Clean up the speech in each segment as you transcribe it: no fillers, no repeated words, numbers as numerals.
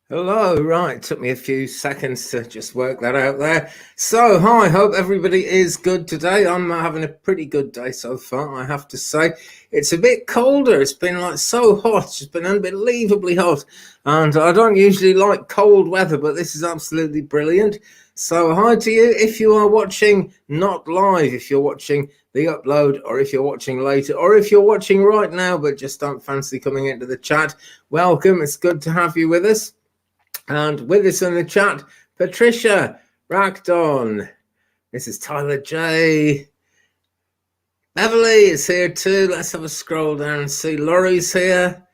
Hello, right. Took me a few seconds to just work that out there. So, hi, hope everybody is good today. I'm having a pretty good day so far, I have to say. It's a bit colder. It's been like so hot. It's been unbelievably hot. And I don't usually like cold weather, but this is absolutely brilliant. So, hi to you if you are watching not live, if you're watching the upload, or if you're watching later, or if you're watching right now but just don't fancy coming into the chat. Welcome. It's good to have you with us. And with us in the chat, Patricia Rackdon. This is Tyler J. Beverly is here too. Let's have a scroll down and see. Laurie's here.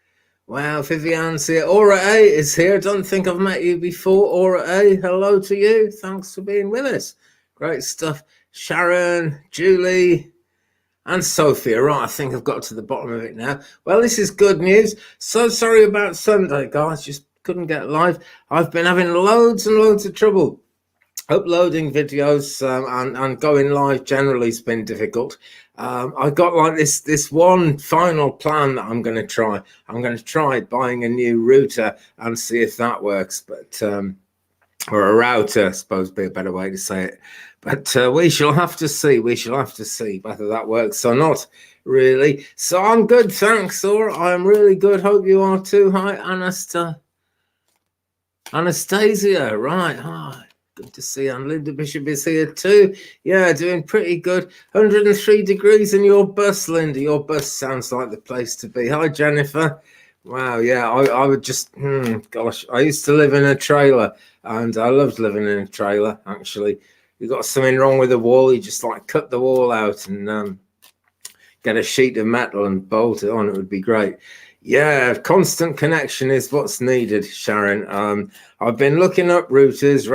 Wow, Vivian's here. Aura A is here. Don't think I've met you before. Aura A, hello to you. Thanks for being with us. Great stuff. Sharon, Julie, and Sophia. Right, I think I've got to the bottom of it now. Well, this is good news. So sorry about Sunday, guys. Just couldn't get live. I've been having loads and loads of trouble uploading videos and going live generally has been difficult. I got like this one final plan that I'm going to try. I'm going to try buying a new router and see if that works. But or a router, I suppose, would be a better way to say it. But we shall have to see. We shall have to see whether that works or not, really. So I'm good, thanks, Laura. I'm really good. Hope you are too. Hi, Anastasia, right. Hi. Good to see you. And Linda Bishop is here too. Yeah, doing pretty good. 103 degrees in your bus, Linda. Your bus sounds like the place to be. Hi, Jennifer. Wow, yeah, I would just, gosh, I used to live in a trailer and I loved living in a trailer, actually. You got something wrong with the wall, you just like cut the wall out and get a sheet of metal and bolt it on. It would be great. Yeah, constant connection is what's needed, Sharon. I've been looking up routers.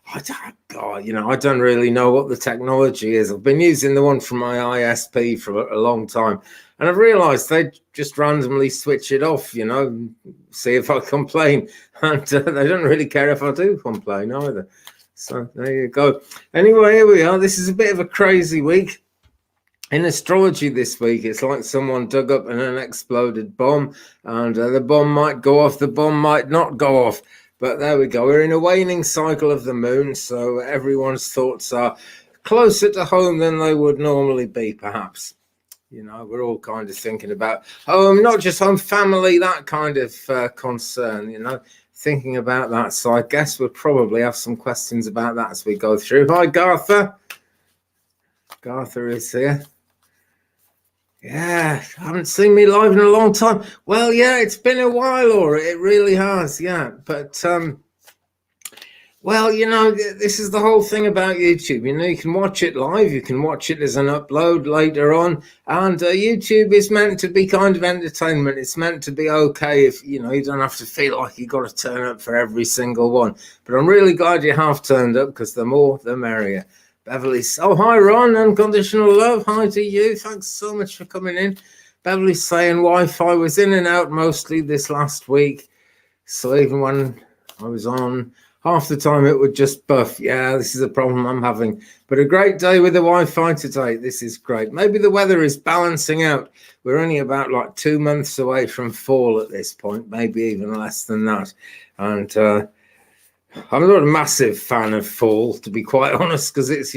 I don't really know what the technology is. I've been using the one from my ISP for a long time, and I've realised they just randomly switch it off, see if I complain, and they don't really care if I do complain either. So there you go. Anyway, here we are. This is a bit of a crazy week. In astrology this week, it's like someone dug up an unexploded bomb, and the bomb might go off, the bomb might not go off. But there we go. We're in a waning cycle of the moon, so everyone's thoughts are closer to home than they would normally be, perhaps. We're all kind of thinking about home, not just home, family, that kind of concern, thinking about that. So I guess we'll probably have some questions about that as we go through. Hi, Gartha. Gartha is here. Yeah, haven't seen me live in a long time. Well, yeah, it's been a while, Laura. It really has, yeah. But, this is the whole thing about YouTube. You can watch it live. You can watch it as an upload later on. And YouTube is meant to be kind of entertainment. It's meant to be okay if, you don't have to feel like you got to turn up for every single one. But I'm really glad you have turned up because the more, the merrier. Beverly's, oh, hi, Ron, unconditional love. Hi to you. Thanks so much for coming in. Beverly's saying Wi-Fi was in and out mostly this last week. So even when I was on, half the time it would just buff. Yeah, this is a problem I'm having. But a great day with the Wi-Fi today. This is great. Maybe the weather is balancing out. We're only about like 2 months away from fall at this point, maybe even less than that. And I'm not a massive fan of fall, to be quite honest, because it's,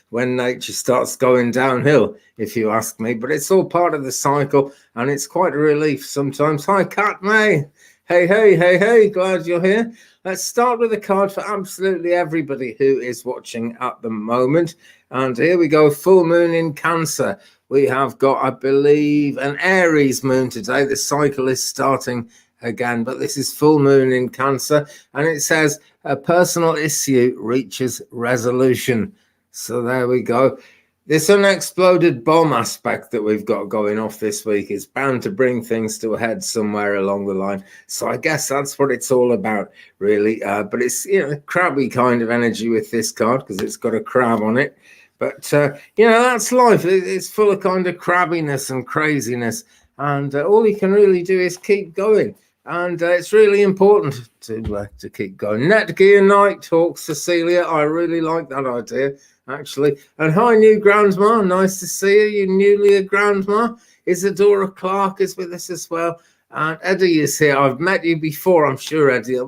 when nature starts going downhill, if you ask me. But it's all part of the cycle, and it's quite a relief sometimes. Hi, Kat May. Hey, glad you're here. Let's start with a card for absolutely everybody who is watching at the moment. And here we go, full moon in Cancer. We have got, I believe, an Aries moon today. The cycle is starting again, but this is full moon in Cancer, and it says a personal issue reaches resolution. So there we go. This unexploded bomb aspect that we've got going off this week is bound to bring things to a head somewhere along the line. So I guess that's what it's all about, really. But it's, crabby kind of energy with this card because it's got a crab on it. But, that's life. It's full of kind of crabbiness and craziness. And all you can really do is keep going. And it's really important to keep going. Netgear Night Talk, Cecilia. I really like that idea, actually. And hi, new grandma. Nice to see you. You newly a grandma. Isadora Clark is with us as well. And Eddie is here. I've met you before, I'm sure, Eddie.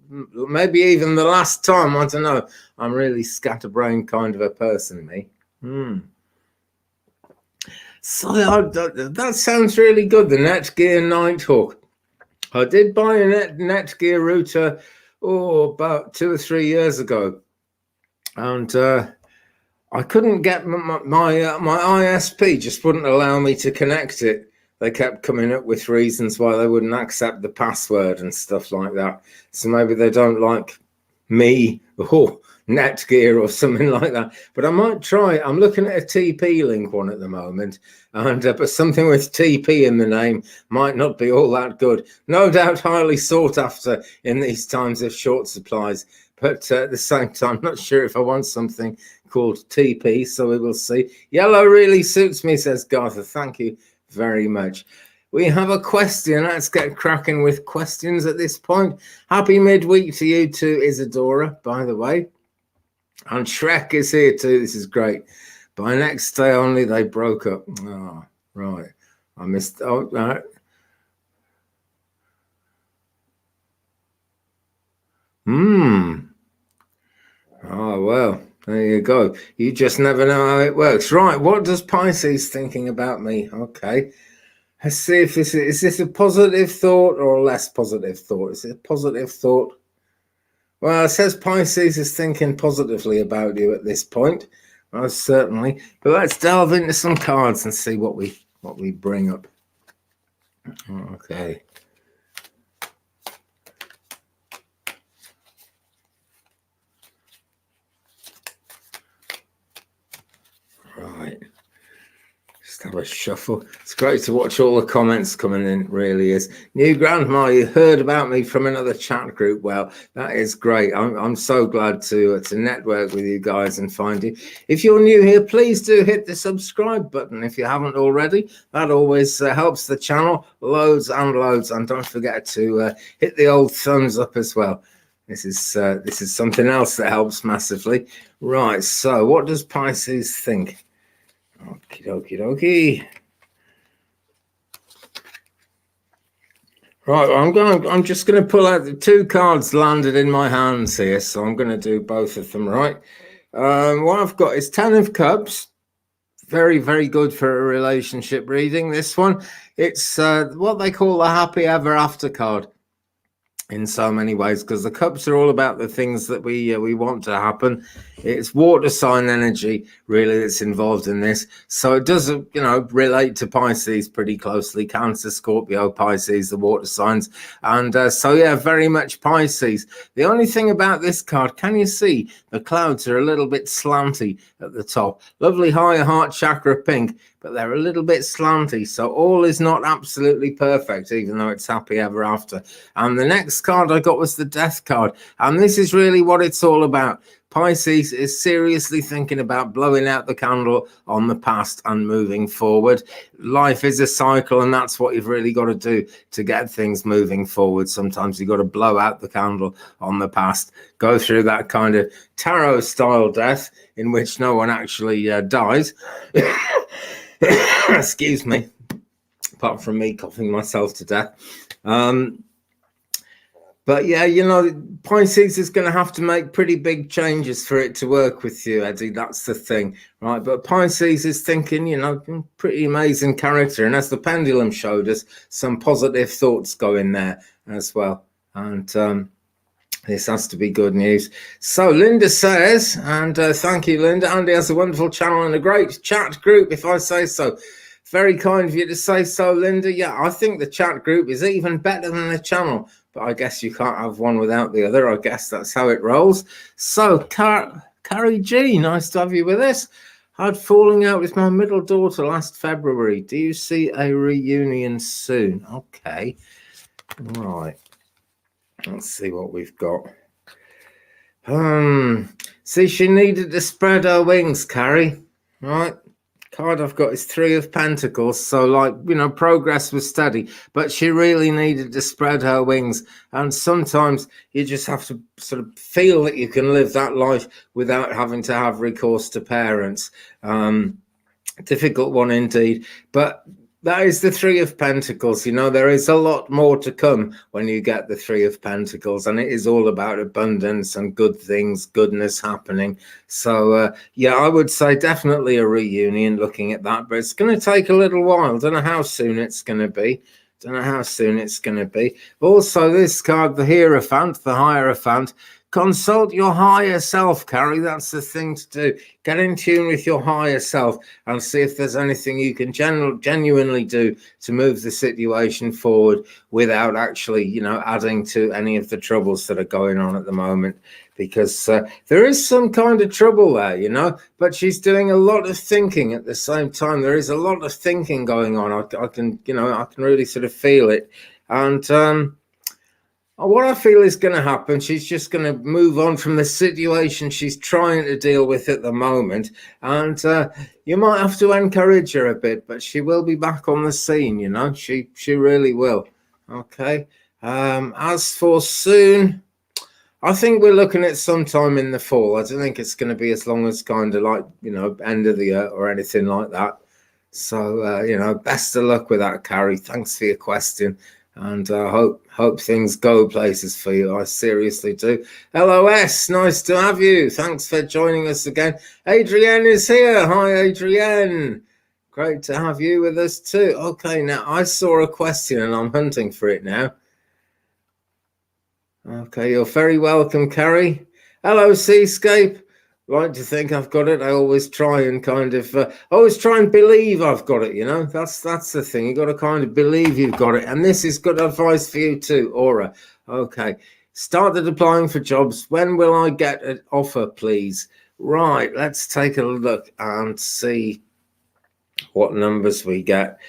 Maybe even the last time. I don't know. I'm really scatterbrained kind of a person, me. So that sounds really good. The Netgear Nighthawk. I did buy a Netgear router about 2 or 3 years ago, and I couldn't get my ISP just wouldn't allow me to connect it. They kept coming up with reasons why they wouldn't accept the password and stuff like that. So maybe they don't like me or Netgear or something like that. But I might try. I'm looking at a TP-Link one at the moment, and but something with TP in the name might not be all that good. No doubt highly sought after in these times of short supplies. But at the same time, not sure if I want something called TP, so we will see. Yellow really suits me, says Gartha. Thank you very much. We have a question. Let's get cracking with questions at this point. Happy midweek to you too, Isadora, by the way. And Shrek is here too. This is great. By next day only, they broke up. Oh, right. I missed. Oh, right. Oh, well, there you go. You just never know how it works. Right. What does Pisces thinking about me? Okay. Let's see if is this a positive thought or a less positive thought? Is it a positive thought? Well, it says Pisces is thinking positively about you at this point. Most certainly. But let's delve into some cards and see what we bring up. Okay. Right. Just have a shuffle. It's great to watch all the comments coming in, really is. New Grandma, you heard about me from another chat group. Well, that is great. I'm so glad to network with you guys and find you. If you're new here, please do hit the subscribe button if you haven't already. That always helps the channel loads and loads. And don't forget to hit the old thumbs up as well. This is something else that helps massively. Right, so what does Pisces think? Okie dokie dokie. Right, I'm just going to pull out the 2 cards landed in my hands here, so I'm going to do both of them, right? What I've got is 10 of Cups. Very, very good for a relationship reading. This one, it's what they call the happy ever after card in so many ways, because the cups are all about the things that we want to happen. It's water sign energy really that's involved in this, so it does relate to Pisces pretty closely. Cancer, Scorpio, Pisces, the water signs, and so yeah, very much Pisces. The only thing about this card, can you see the clouds are a little bit slanty at the top? Lovely high heart chakra pink, but they're a little bit slanty, so all is not absolutely perfect, even though it's happy ever after. And the next card I got was the Death card, and this is really what it's all about. Pisces is seriously thinking about blowing out the candle on the past and moving forward. Life is a cycle, and that's what you've really got to do to get things moving forward. Sometimes you've got to blow out the candle on the past, go through that kind of tarot-style death in which no one actually dies. Excuse me, apart from me coughing myself to death. But yeah, Pisces is going to have to make pretty big changes for it to work with you, Eddie. That's the thing, right? But Pisces is thinking, pretty amazing character. And as the pendulum showed us, some positive thoughts go in there as well. And this has to be good news. So Linda says, and thank you, Linda. Andy has a wonderful channel and a great chat group, if I say so. Very kind of you to say so, Linda. Yeah, I think the chat group is even better than the channel, but I guess you can't have one without the other. I guess that's how it rolls. So, Carrie G, nice to have you with us. Had falling out with my middle daughter last February. Do you see a reunion soon? Okay. Right. Let's see what we've got. See, she needed to spread her wings, Carrie. Right. Card I've got is 3 of Pentacles, so progress was steady, but she really needed to spread her wings. And sometimes you just have to sort of feel that you can live that life without having to have recourse to parents. Difficult one indeed, but That is the Three of Pentacles. You know, there is a lot more to come when you get the Three of Pentacles, and it is all about abundance and good things, goodness happening. So, yeah, I would say definitely a reunion looking at that, but it's going to take a little while. Don't know how soon it's going to be. Don't know how soon it's going to be. Also, this card, the Hierophant, the Hierophant, consult your higher self, Carrie. That's the thing to do. Get in tune with your higher self and see if there's anything you can genuinely do to move the situation forward without actually, you know, adding to any of the troubles that are going on at the moment. Because there is some kind of trouble there, you know, but she's doing a lot of thinking at the same time. There is a lot of thinking going on. I can, you know, I can really sort of feel it. And what I feel is going to happen, she's just going to move on from the situation she's trying to deal with at the moment. And you might have to encourage her a bit, but she will be back on the scene, you know. She really will. Okay. As for soon, I think we're looking at sometime in the fall. I don't think it's going to be as long as kind of like, you know, end of the year or anything like that. So, you know, best of luck with that, Carrie. Thanks for your question. And I hope things go places for you. I seriously do. LOS, nice to have you. Thanks for joining us again. Adrienne is here. Hi, Adrienne. Great to have you with us too. Okay, now I saw a question and I'm hunting for it now. Okay, you're very welcome, Carrie. Hello, Seascape. Like to think I've got it. I always try and kind of always try and believe I've got it, you know. That's the thing. You got to kind of believe you've got it. And this is good advice for you too, Aura. Okay. Started applying for jobs. When will I get an offer, please? Right, let's take a look and see what numbers we get.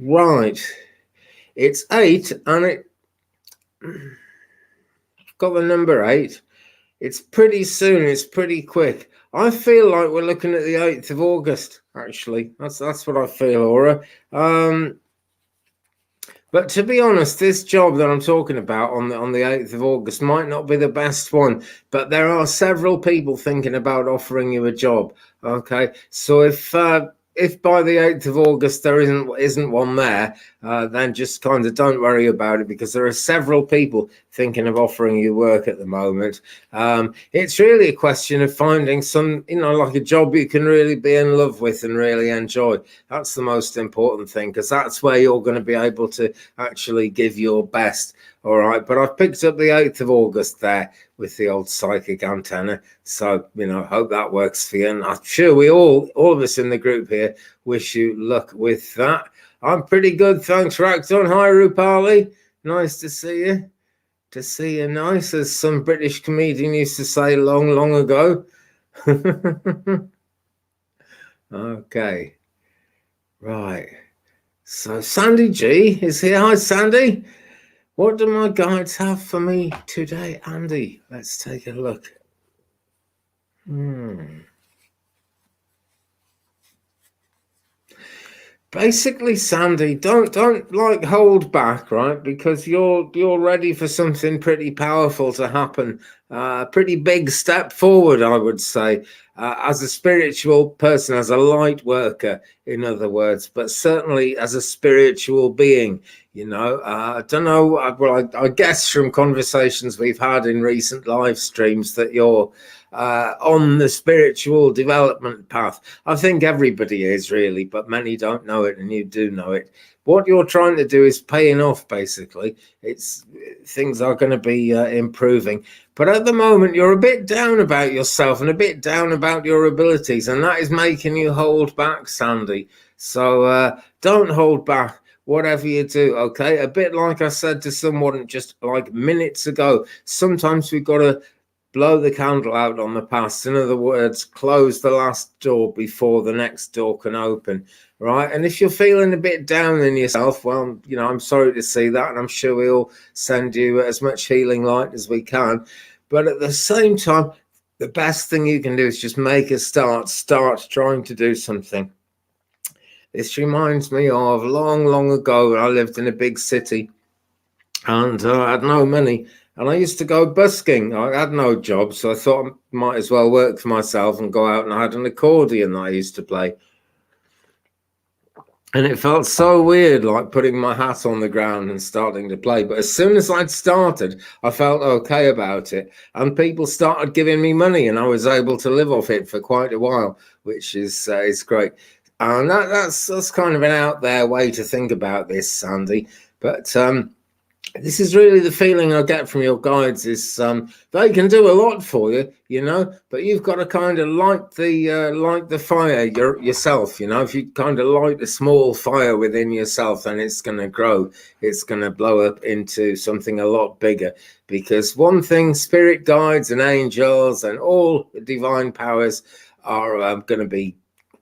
Right. It's 8 and it got the number 8. It's pretty soon. It's pretty quick. I feel like we're looking at the 8th of August, actually. That's what I feel, Aura. But to be honest, this job that I'm talking about on the 8th of August might not be the best one, but there are several people thinking about offering you a job. Okay, so if by the 8th of August there isn't one there, then just kind of don't worry about it, because there are several people thinking of offering you work at the moment. It's really a question of finding some, you know, like a job you can really be in love with and really enjoy. That's the most important thing, because that's where you're going to be able to actually give your best. All right, but I've picked up the 8th of August there with the old psychic antenna. So, you know, hope that works for you. And I'm sure we all of us in the group here wish you luck with that. I'm pretty good. Thanks, Rakton. Hi, Rupali. Nice to see you. To see you nice, as some British comedian used to say long ago. Okay. Right. So Sandy G is here. Hi, Sandy. What do my guides have for me today, Andy? Let's take a look. Basically, Sandy, don't like hold back, right? Because you're ready for something pretty powerful to happen. Pretty big step forward, I would say, as a spiritual person, as a light worker, in other words, but certainly as a spiritual being. You know, I don't know. Well, I guess from conversations we've had in recent live streams that you're on the spiritual development path. I think everybody is, really, but many don't know it, and you do know it. What you're trying to do is paying off, basically. Things are going to be improving. But at the moment, you're a bit down about yourself and a bit down about your abilities, and that is making you hold back, Sandy. So don't hold back. Whatever you do, okay? A bit like I said to someone just like minutes ago, sometimes we've got to blow the candle out on the past. In other words, close the last door before the next door can open, right? And if you're feeling a bit down in yourself, well, you know, I'm sorry to see that, and I'm sure we'll send you as much healing light as we can. But at the same time, the best thing you can do is just make a start trying to do something. This reminds me of long ago when I lived in a big city, and I had no money, and I used to go busking. I had no job, so I thought I might as well work for myself and go out, and I had an accordion that I used to play. And it felt so weird, like putting my hat on the ground and starting to play. But as soon as I'd started, I felt okay about it. And people started giving me money, and I was able to live off it for quite a while, which is great. And that's kind of an out there way to think about this, Sandy. But this is really the feeling I get from your guides is they can do a lot for you, you know, but you've got to kind of light the fire yourself, you know. If you kind of light a small fire within yourself, then it's going to grow. It's going to blow up into something a lot bigger. Because one thing, spirit guides and angels and all the divine powers are going to be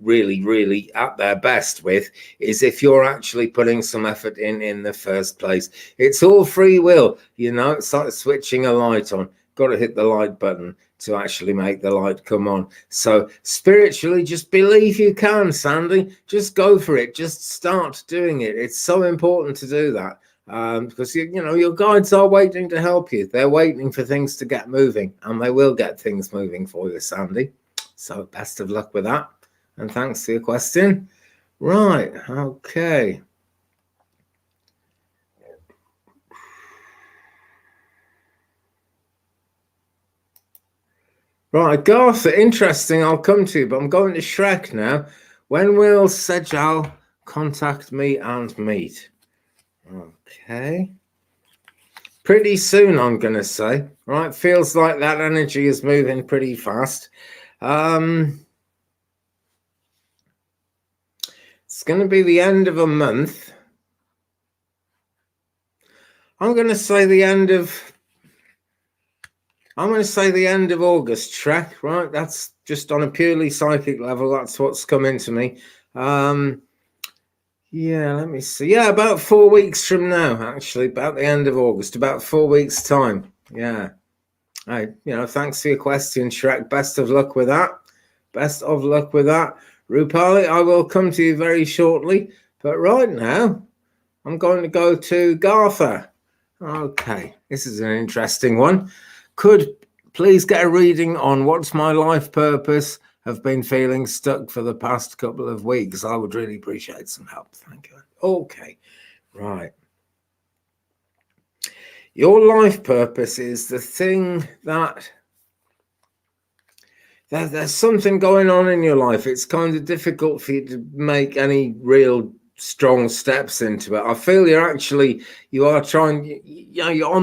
really at their best with is if you're actually putting some effort in the first place. It's all free will, you know. It's like switching a light on. Got to hit the light button to actually make the light come on. So spiritually, just believe you can, Sandy. Just go for it. Just start doing it. It's so important to do that. Because you know your guides are waiting to help you. They're waiting for things to get moving, and they will get things moving for you, Sandy. So best of luck with that. And thanks for your question. Right, okay. Right, Garth, interesting, I'll come to you, but I'm going to Shrek now. When will Sejal contact me and meet? Okay. Pretty soon, I'm going to say. Right, feels like that energy is moving pretty fast. It's going to be the end of a month. I'm going to say the end of August, Shrek, right? That's just on a purely psychic level. That's what's come into me. Yeah, let me see. Yeah, about 4 weeks from now, actually, about the end of August, about 4 weeks' time. Yeah. Thanks for your question, Shrek. Best of luck with that. Best of luck with that. Rupali, I will come to you very shortly. But right now, I'm going to go to Gartha. Okay, this is an interesting one. Could please get a reading on what's my life purpose? Have been feeling stuck for the past couple of weeks. I would really appreciate some help. Thank you. Okay, right. Your life purpose is the thing that there's something going on in your life. It's kind of difficult for you to make any real strong steps into it. I feel you're on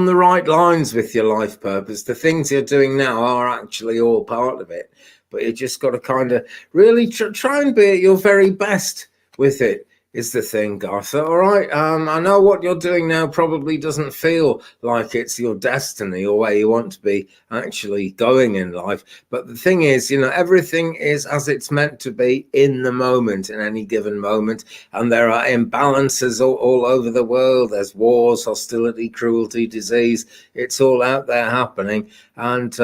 the right lines with your life purpose. The things you're doing now are actually all part of it, but you just got to kind of really try and be at your very best with it. Is the thing, Gartha. All right. I know what you're doing now probably doesn't feel like it's your destiny or where you want to be actually going in life. But the thing is, everything is as it's meant to be in the moment, in any given moment. And there are imbalances all over the world. There's wars, hostility, cruelty, disease. It's all out there happening. And,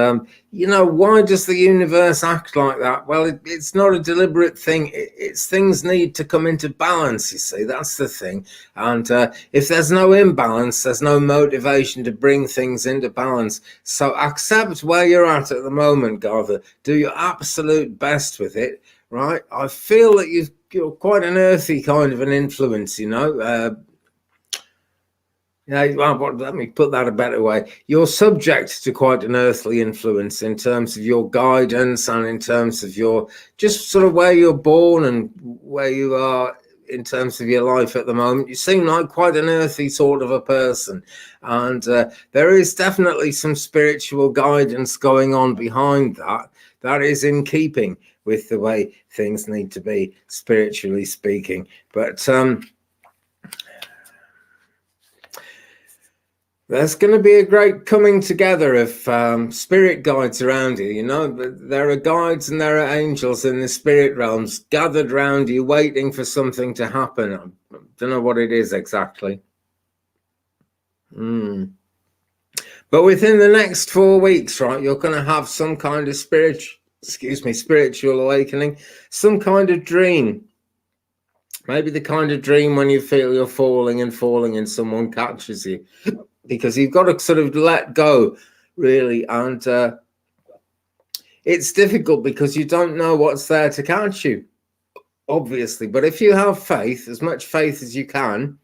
why does the universe act like that? Well, it's not a deliberate thing. It's things need to come into balance, you see. That's the thing. And if there's no imbalance, there's no motivation to bring things into balance. So accept where you're at the moment, Gartha. Do your absolute best with it, right? I feel that you're quite an earthy kind of an influence, let me put that a better way. You're subject to quite an earthly influence in terms of your guidance and in terms of your just sort of where you're born and where you are in terms of your life at the moment. You seem like quite an earthy sort of a person. And there is definitely some spiritual guidance going on behind that. That is in keeping with the way things need to be, spiritually speaking. But there's going to be a great coming together of spirit guides around you. There are guides and there are angels in the spirit realms gathered around you, waiting for something to happen. I don't know what it is exactly. But within the next 4 weeks, right, you're going to have some kind of spiritual awakening, some kind of dream. Maybe the kind of dream when you feel you're falling and someone catches you. Because you've got to sort of let go, really. And it's difficult because you don't know what's there to catch you. obviously. But if you have faith, as much faith as you can,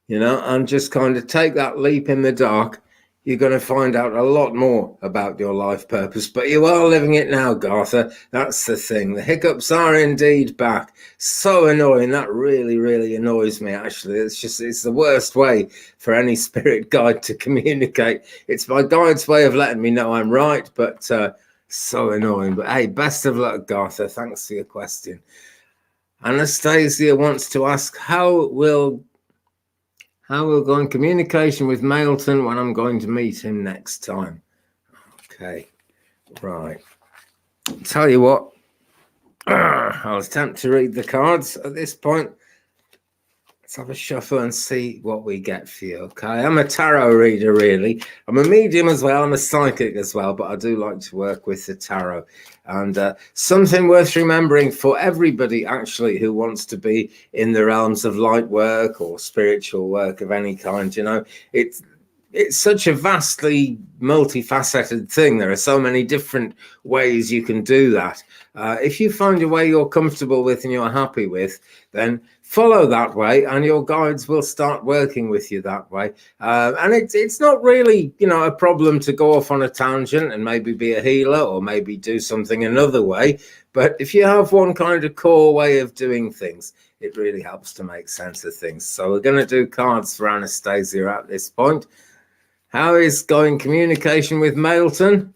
and just kind of take that leap in the dark, you're going to find out a lot more about your life purpose. But you are living it now, Gartha. That's the thing. The hiccups are indeed back. So annoying. That really, really annoys me, actually. It's the worst way for any spirit guide to communicate. It's my guide's way of letting me know I'm right, but so annoying. But hey, best of luck, Gartha. Thanks for your question. Anastasia wants to ask, how will go in communication with Mailton when I'm going to meet him next time? Okay, right. Tell you what, I'll attempt to read the cards at this point. Let's have a shuffle and see what we get for you, okay? I'm a tarot reader, really. I'm a medium as well. I'm a psychic as well, but I do like to work with the tarot. And something worth remembering for everybody, actually, who wants to be in the realms of light work or spiritual work of any kind, it's such a vastly multifaceted thing. There are so many different ways you can do that. If you find a way you're comfortable with and you're happy with, then follow that way and your guides will start working with you that way. And it's not really, a problem to go off on a tangent and maybe be a healer or maybe do something another way. But if you have one kind of core way of doing things, it really helps to make sense of things. So we're going to do cards for Anastasia at this point. How is going communication with Mailton?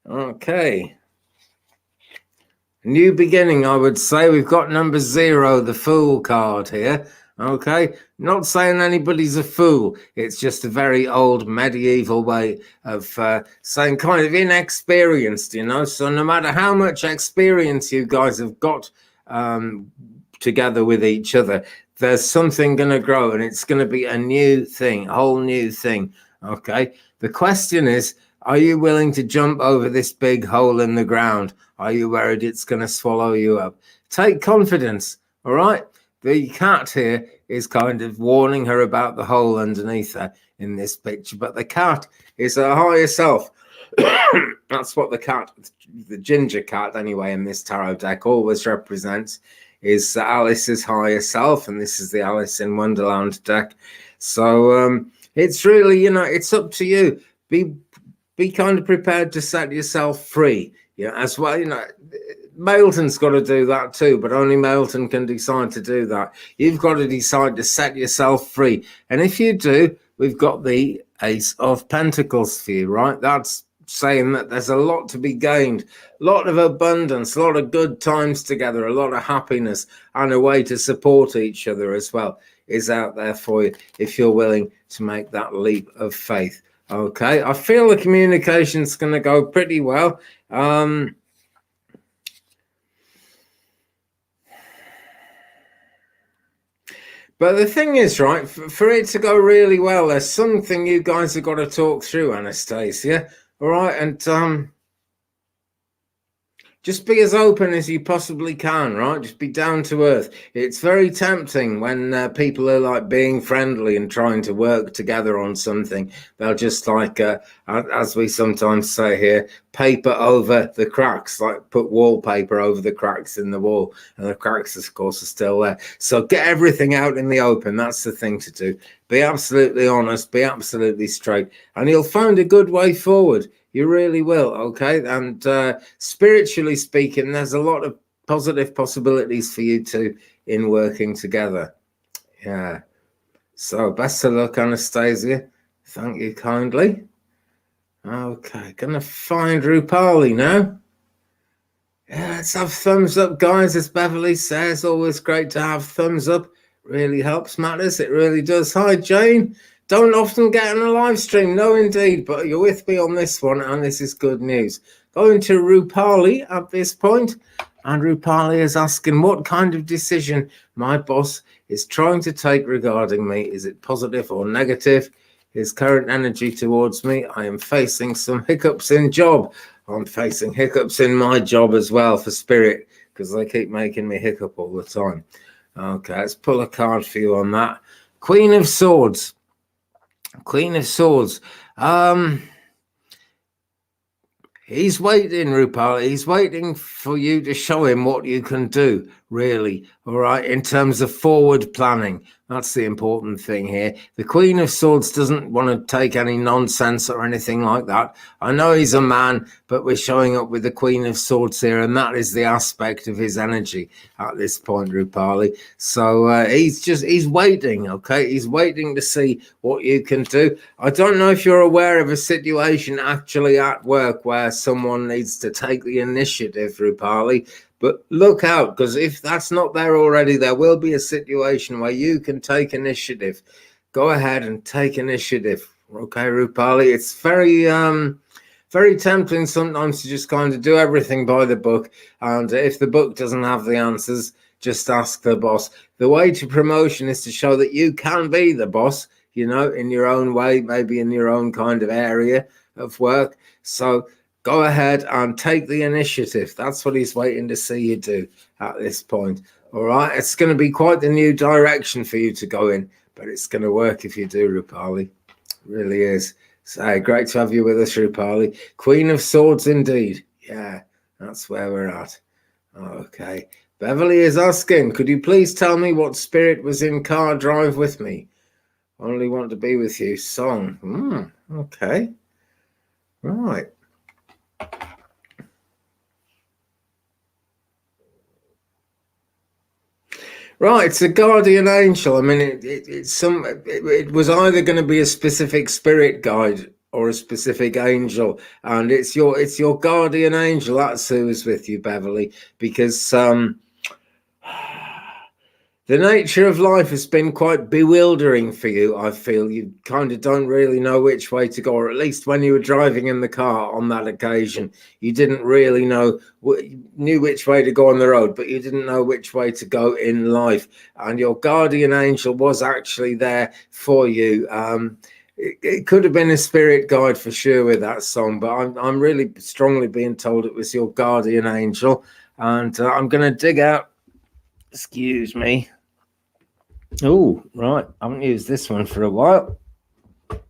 Okay. New beginning, I would say. We've got number 0, the Fool card here. Okay. Not saying anybody's a fool. It's just a very old medieval way of saying kind of inexperienced, So no matter how much experience you guys have got together with each other, there's something going to grow and it's going to be a new thing, a whole new thing. Okay, the question is, are you willing to jump over this big hole in the ground? Are you worried it's going to swallow you up? Take confidence, all right? The cat here is kind of warning her about the hole underneath her in this picture, but the cat is her higher self. That's what the ginger cat anyway, in this tarot deck always represents, is Alice's higher self, and this is the Alice in Wonderland deck. So it's really, it's up to you. Be kind of prepared to set yourself free. As well, Mailton's got to do that too, but only Mailton can decide to do that. You've got to decide to set yourself free. And if you do, we've got the Ace of Pentacles for you, right? That's saying that there's a lot to be gained, a lot of abundance, a lot of good times together, a lot of happiness, and a way to support each other as well is out there for you if you're willing to make that leap of faith. Okay, I feel the communication's going to go pretty well. But the thing is, right, for it to go really well, there's something you guys have got to talk through, Anastasia. All right, and just be as open as you possibly can, right? Just be down to earth. It's very tempting when people are like being friendly and trying to work together on something. They'll just like, as we sometimes say here, paper over the cracks, like put wallpaper over the cracks in the wall. And the cracks, of course, are still there. So get everything out in the open. That's the thing to do. Be absolutely honest, be absolutely straight, and you'll find a good way forward. You really will, okay? And spiritually speaking, there's a lot of positive possibilities for you two in working together. Yeah. So best of luck, Anastasia. Thank you kindly. Okay, gonna find Rupali now. Yeah, let's have thumbs up, guys. As Beverly says, always great to have thumbs up. Really helps matters. It really does. Hi, Jane. Don't often get on a live stream. No, indeed. But you're with me on this one, and this is good news. Going to Rupali at this point, and Rupali is asking what kind of decision my boss is trying to take regarding me. Is it positive or negative? His current energy towards me. I am facing some hiccups in job. I'm facing hiccups in my job as well for spirit, because they keep making me hiccup all the time. Okay, let's pull a card for you on that. Queen of Swords. Queen of Swords. He's waiting, Rupali. He's waiting for you to show him what you can do, really. All right, in terms of forward planning. That's the important thing here. The Queen of Swords doesn't want to take any nonsense or anything like that. I know he's a man, but we're showing up with the Queen of Swords here, and that is the aspect of his energy at this point, Rupali. So he's waiting, okay? He's waiting to see what you can do. I don't know if you're aware of a situation actually at work where someone needs to take the initiative, Rupali. But look out, because if that's not there already, there will be a situation where you can take initiative. Go ahead and take initiative. Okay, Rupali. It's very tempting sometimes to just kind of do everything by the book. And if the book doesn't have the answers, just ask the boss. The way to promotion is to show that you can be the boss, you know, in your own way, maybe in your own kind of area of work. So go ahead and take the initiative. That's what he's waiting to see you do at this point. All right. It's going to be quite the new direction for you to go in, but it's going to work if you do, Rupali. It really is. So great to have you with us, Rupali. Queen of Swords, indeed. Yeah, that's where we're at. Okay. Beverly is asking, could you please tell me what spirit was in car drive with me? Only want to be with you. Song. Okay. Right. Right, it's a guardian angel. I mean, it was either going to be a specific spirit guide or a specific angel, and it's your guardian angel. That's who is with you, Beverly, because the nature of life has been quite bewildering for you. I feel you kind of don't really know which way to go, or at least when you were driving in the car on that occasion, you didn't really knew which way to go on the road, but you didn't know which way to go in life. And your guardian angel was actually there for you. It could have been a spirit guide for sure with that song, but I'm really strongly being told it was your guardian angel. And I'm going to dig out. Excuse me. Oh, right. I haven't used this one for a while. Got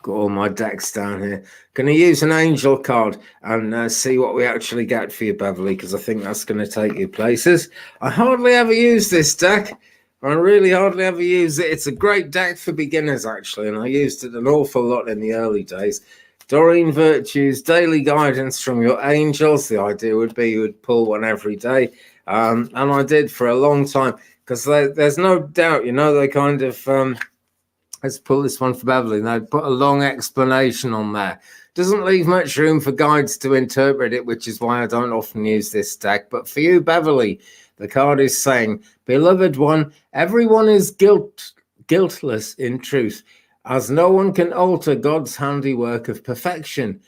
all my decks down here. Going to use an angel card and see what we actually get for you, Beverly, because I think that's going to take you places. I hardly ever use this deck. I really hardly ever use it. It's a great deck for beginners, actually, and I used it an awful lot in the early days. Doreen Virtues, daily guidance from your angels. The idea would be you would pull one every day. And I did for a long time, because there's no doubt, you know, they kind of, let's pull this one for Beverly. They put a long explanation on there. Doesn't leave much room for guides to interpret it, which is why I don't often use this deck. But for you, Beverly, the card is saying, beloved one, everyone is guiltless in truth, as no one can alter God's handiwork of perfection.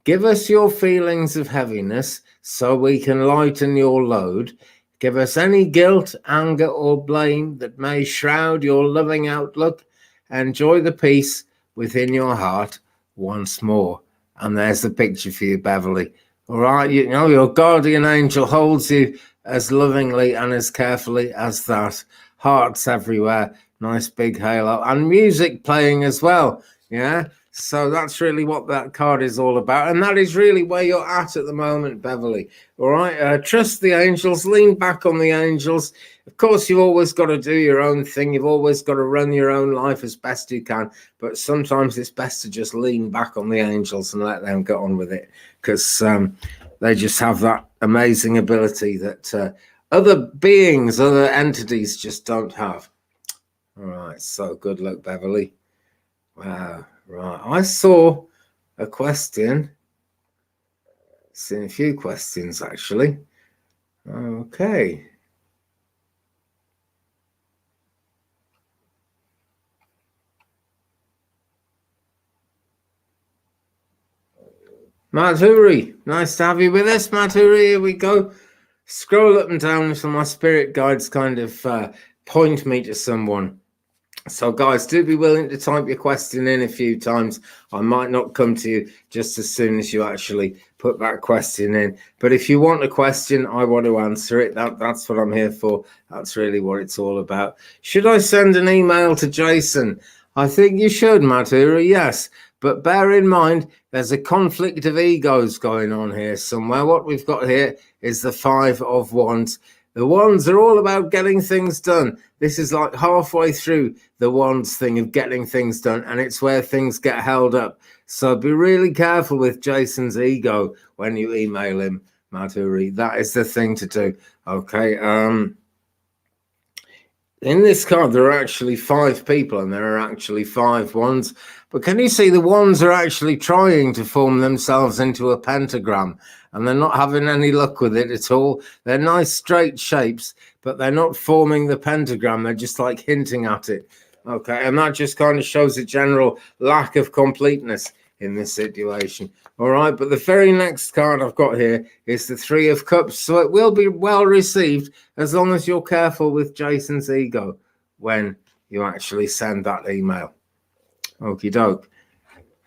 Give us your feelings of heaviness so we can lighten your load. Give us any guilt, anger, or blame that may shroud your loving outlook. Enjoy the peace within your heart once more. And there's the picture for you, Beverly. All right, you know, your guardian angel holds you as lovingly and as carefully as that. Hearts everywhere, nice big halo, and music playing as well. Yeah. So that's really what that card is all about. And that is really where you're at the moment, Beverly. All right. Trust the angels. Lean back on the angels. Of course, you've always got to do your own thing. You've always got to run your own life as best you can. But sometimes it's best to just lean back on the angels and let them get on with it, because they just have that amazing ability that other beings, other entities just don't have. All right. So good luck, Beverly. Wow. Right, I saw a question. Seen a few questions, actually. Okay. Madhuri, nice to have you with us, Madhuri. Here we go. Scroll up and down so my spirit guides kind of point me to someone. So, guys, do be willing to type your question in a few times. I might not come to you just as soon as you actually put that question in. But if you want a question, I want to answer it. That's what I'm here for. That's really what it's all about. Should I send an email to Jason? I think you should, Madhuri, yes. But bear in mind, there's a conflict of egos going on here somewhere. What we've got here is the Five of Wands. The Wands are all about getting things done. This is like halfway through the Wands thing of getting things done, and it's where things get held up. So be really careful with Jason's ego when you email him, Madhuri. That is the thing to do. Okay. In this card, there are actually 5 people, and there are actually 5 wands. But can you see the wands are actually trying to form themselves into a pentagram, and they're not having any luck with it at all. They're nice straight shapes, but they're not forming the pentagram. They're just like hinting at it. Okay, and that just kind of shows a general lack of completeness in this situation. All right, but the very next card I've got here is the Three of Cups, so it will be well received as long as you're careful with Jason's ego when you actually send that email. Okie doke.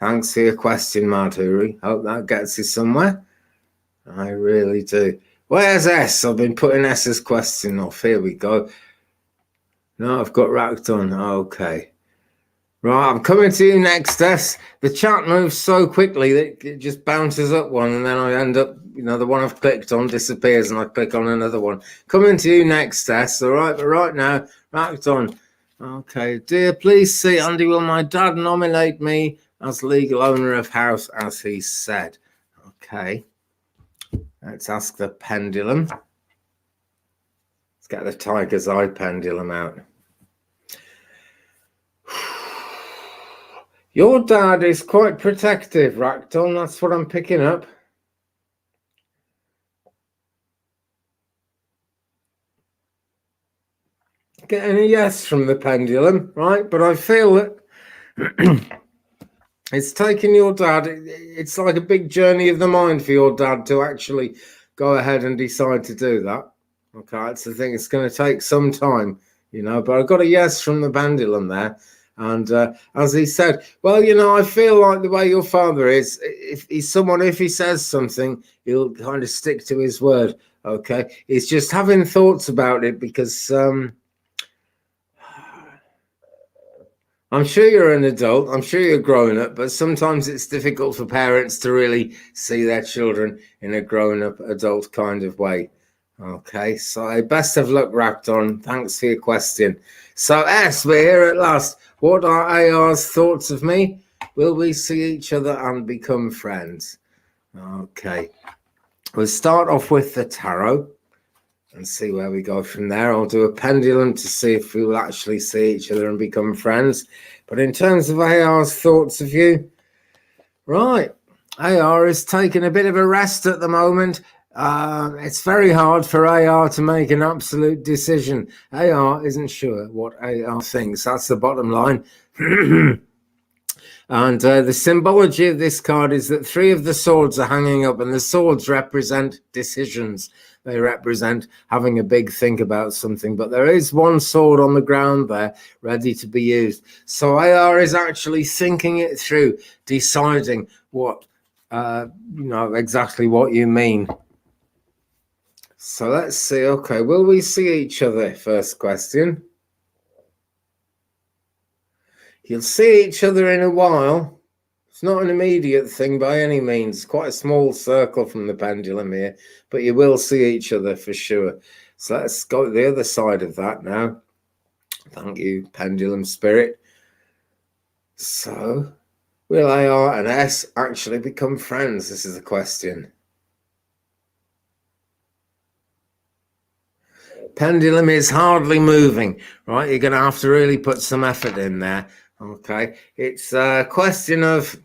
Thanks for your question, Madhuri. Hope that gets you somewhere. I really do. Where's S? I've been putting S's question off. Here we go. No, I've got Rakton. Okay. Right, I'm coming to you next, S. The chat moves so quickly that it just bounces up one, and then I end up, the one I've clicked on disappears, and I click on another one. Coming to you next, S. All right, but right now, Rakton. Okay, dear, please see, Andy, will my dad nominate me as legal owner of house, as he said? Okay. Let's ask the pendulum. Let's get the tiger's eye pendulum out. Your dad is quite protective, Rakton. That's what I'm picking up. Getting a yes from the pendulum, right? But I feel that it's taking your dad. It's like a big journey of the mind for your dad to actually go ahead and decide to do that. Okay, that's the thing. It's going to take some time, but I got a yes from the pendulum there. And as he said, well, I feel like the way your father is, if he says something, he'll kind of stick to his word. Okay, he's just having thoughts about it because I'm sure you're an adult. I'm sure you're grown up, but sometimes it's difficult for parents to really see their children in a grown-up adult kind of way. Okay, so best of luck, Rakton. Thanks for your question. So, S, we're here at last. What are AR's thoughts of me? Will we see each other and become friends? Okay, we'll start off with the tarot and see where we go from there. I'll do a pendulum to see if we will actually see each other and become friends. But in terms of AR's thoughts of you, right, AR is taking a bit of a rest at the moment. It's very hard for AR to make an absolute decision. AR isn't sure what AR thinks. That's the bottom line. And the symbology of this card is that 3 of the swords are hanging up, and the swords represent decisions. They represent having a big think about something, but there is 1 sword on the ground there ready to be used. So AR is actually thinking it through, deciding what, exactly what you mean. So let's see. Okay, will we see each other? First question. You'll see each other in a while. It's not an immediate thing by any means. It's quite a small circle from the pendulum here, but you will see each other for sure. So let's go to the other side of that now. Thank you, pendulum spirit. So, will AR and S actually become friends? This is the question. Pendulum is hardly moving, right? You're going to have to really put some effort in there. Okay, it's a question of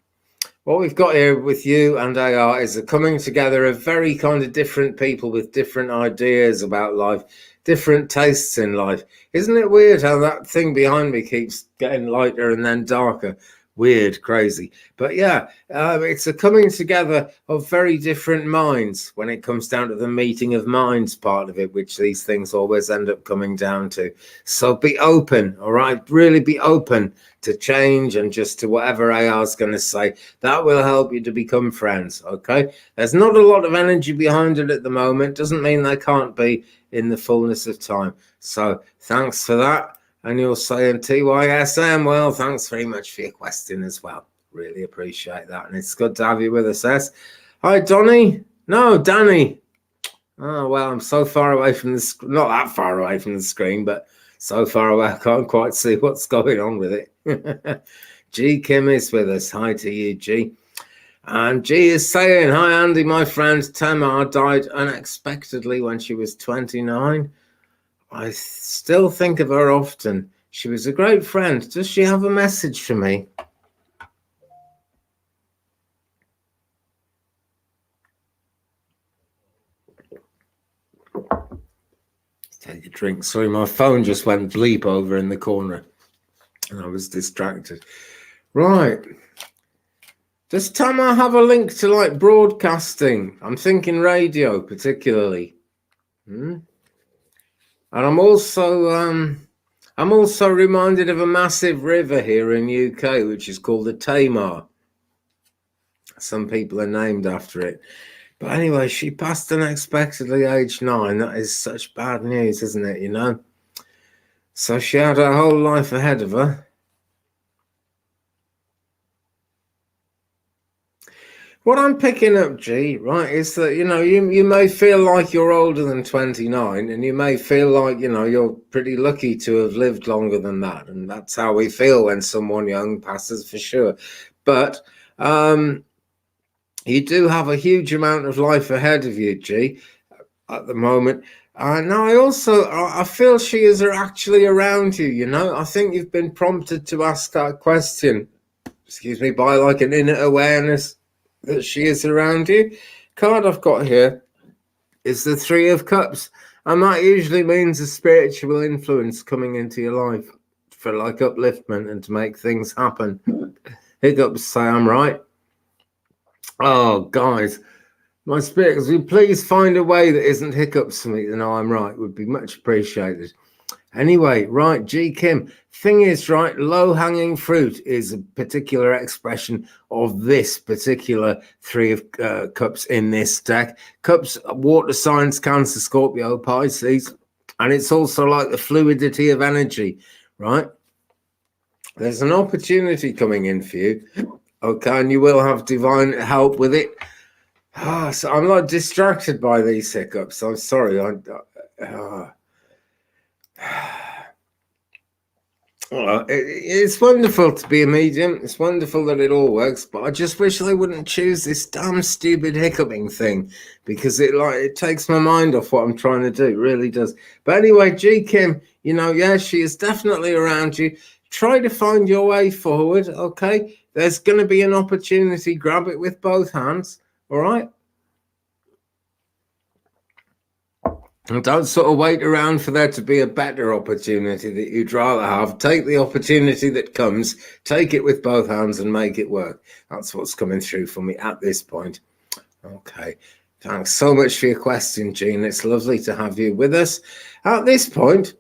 what we've got here with you and AR is a coming together of very kind of different people with different ideas about life, different tastes in life. Isn't it weird how that thing behind me keeps getting lighter and then darker? Weird, crazy. But yeah, it's a coming together of very different minds when it comes down to the meeting of minds part of it, which these things always end up coming down to. So be open, all right? Really be open to change and just to whatever AR's going to say. That will help you to become friends, okay? There's not a lot of energy behind it at the moment. Doesn't mean they can't be in the fullness of time. So thanks for that. And you're saying TYSM. Well, thanks very much for your question as well. Really appreciate that. And it's good to have you with us, S. Hi, Donny. No, Danny. Oh, well, I'm so far away from the screen. Not that far away from the screen, but so far away I can't quite see what's going on with it. G Kim is with us. Hi to you, G. And G is saying, hi, Andy, my friend Tamar died unexpectedly when she was 29. I still think of her often. She was a great friend. Does she have a message for me? Take a drink. Sorry, my phone just went bleep over in the corner and I was distracted. Right. Does Tamar have a link to like broadcasting? I'm thinking radio particularly. And I'm also reminded of a massive river here in UK, which is called the Tamar. Some people are named after it. But anyway, she passed unexpectedly aged 9. That is such bad news, isn't it, you know? So she had her whole life ahead of her. What I'm picking up, G, right, is that, you know, you may feel like you're older than 29 and you may feel like, you know, you're pretty lucky to have lived longer than that. And that's how we feel when someone young passes, for sure. But you do have a huge amount of life ahead of you, G, at the moment. Now, I feel she is actually around you, you know. I think you've been prompted to ask that question, by like an inner awareness that she is around you. Card I've got here is the 3 of Cups, and that usually means a spiritual influence coming into your life for like upliftment and to make things happen. Hiccups say I'm right. Oh, guys, my spirits, will you please find a way that isn't hiccups for me to know I'm right? Would be much appreciated. Anyway, right, G Kim, thing is, right, low-hanging fruit is a particular expression of this particular 3 of Cups in this deck. Cups, water signs, Cancer, Scorpio, Pisces, and it's also like the fluidity of energy, right? There's an opportunity coming in for you, okay, and you will have divine help with it. So I'm not distracted by these hiccups. I'm sorry. It's wonderful to be a medium. It's wonderful that it all works, but I just wish I wouldn't choose this damn stupid hiccuping thing because it takes my mind off what I'm trying to do. It really does. But anyway, G Kim, you know, yeah, she is definitely around you. Try to find your way forward, okay? There's going to be an opportunity. Grab it with both hands, all right? And don't sort of wait around for there to be a better opportunity that you'd rather have. Take the opportunity that comes, take it with both hands and make it work. That's what's coming through for me at this point. Okay. Thanks so much for your question, Jean. It's lovely to have you with us. At this point,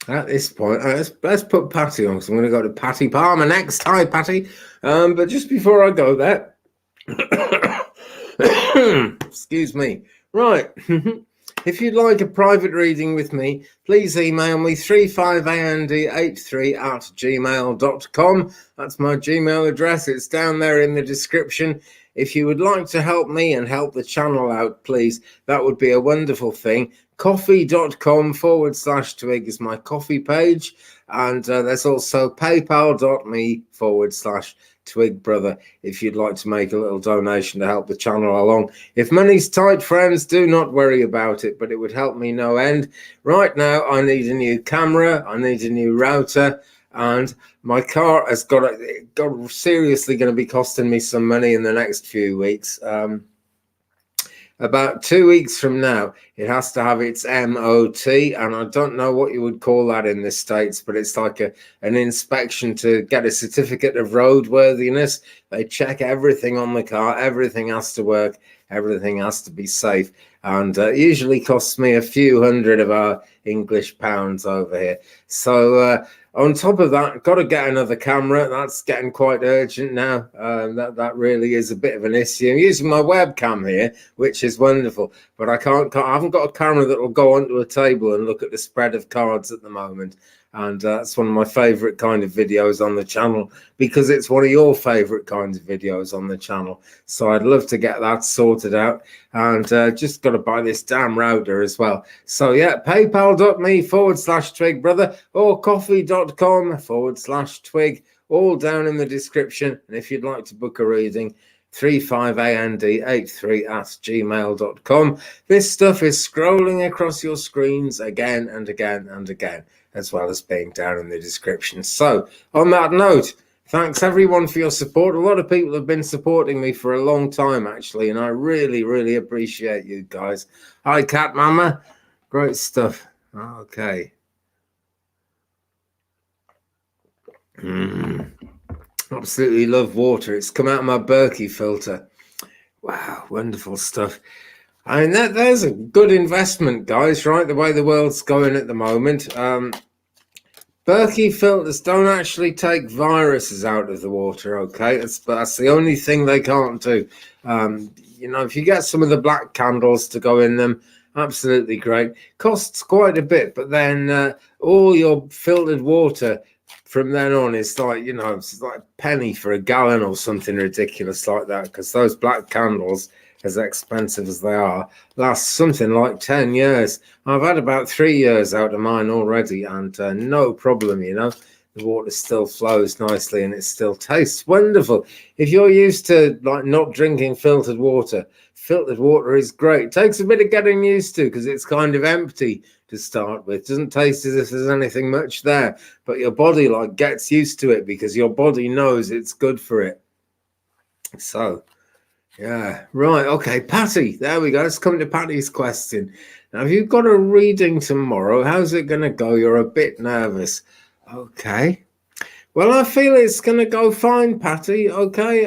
let's put Patty on, because I'm going to go to Patty Palmer next. Hi, Patty. But just before I go there, excuse me. Right. If you'd like a private reading with me, please email me 35and83@gmail.com. That's my Gmail address. It's down there in the description. If you would like to help me and help the channel out, please, that would be a wonderful thing. Coffee.com/Twig is my coffee page. And there's also paypal.me/Twig Brother if you'd like to make a little donation to help the channel along. If money's tight, friends, do not worry about it, but it would help me no end. Right now, I need a new camera, I need a new router, and my car has got seriously going to be costing me some money in the next few weeks. About 2 weeks from now, it has to have its MOT, and I don't know what you would call that in the States, but it's like an inspection to get a certificate of roadworthiness. They check everything on the car, everything has to work, everything has to be safe, and usually costs me a few hundred of our English pounds over here. So On top of that, got to get another camera. That's getting quite urgent now. That really is a bit of an issue. I'm using my webcam here, which is wonderful, but I haven't got a camera that will go onto a table and look at the spread of cards at the moment. And that's one of my favorite kind of videos on the channel, because it's one of your favorite kinds of videos on the channel. So I'd love to get that sorted out, and just got to buy this damn router as well. So yeah, paypal.me/Twig brother, or coffee.com/Twig, all down in the description. And if you'd like to book a reading, 35and83@gmail.com. This stuff is scrolling across your screens again and again and again, as well as being down in the description. So on that note, thanks everyone for your support. A lot of people have been supporting me for a long time, actually, and I really, really appreciate you guys. Hi, Cat Mama. Great stuff. Okay. Absolutely love water. It's come out of my Berkey filter. Wow, wonderful stuff. I mean, there's a good investment, guys, right? The way the world's going at the moment. Berkey filters don't actually take viruses out of the water, okay? That's the only thing they can't do. You know, if you get some of the black candles to go in them, absolutely great. Costs quite a bit, but then all your filtered water from then on is like, you know, it's like a penny for a gallon or something ridiculous like that, because those black candles, as expensive as they are, last something like 10 years. I've had about 3 years out of mine already, and no problem, you know. The water still flows nicely and it still tastes wonderful. If you're used to like not drinking filtered water is great. It takes a bit of getting used to, because it's kind of empty to start with. It doesn't taste as if there's anything much there, but your body like gets used to it, because your body knows it's good for it. So yeah, right, okay, Patty, there we go. Let's come to Patty's question. Now, if you've got a reading tomorrow, how's it going to go? You're a bit nervous. Okay. Well, I feel it's going to go fine, Patty. Okay.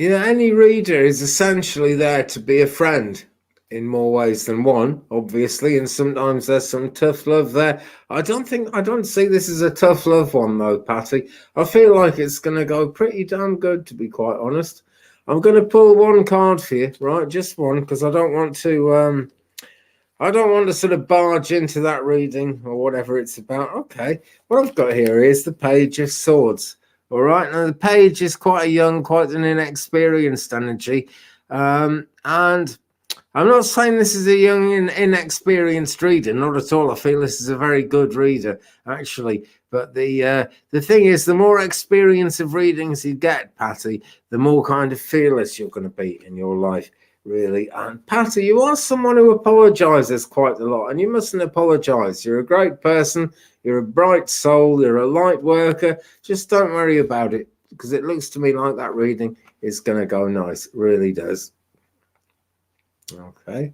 You know, any reader is essentially there to be a friend in more ways than one, obviously, and sometimes there's some tough love there. I don't see this as a tough love one, though, Patty. I feel like it's going to go pretty damn good, to be quite honest. I'm going to pull one card for you, right? Just one, because I don't want to sort of barge into that reading or whatever it's about. Okay, what I've got here is the Page of Swords. All right, now the Page is quite a young, quite an inexperienced energy, and I'm not saying this is a young and inexperienced reader, not at all. I feel this is a very good reader, actually. But the thing is, the more experience of readings you get, Patty, the more kind of fearless you're going to be in your life, really. And Patty, you are someone who apologizes quite a lot, and you mustn't apologize. You're a great person. You're a bright soul. You're a light worker. Just don't worry about it, because it looks to me like that reading is going to go nice. It really does. Okay.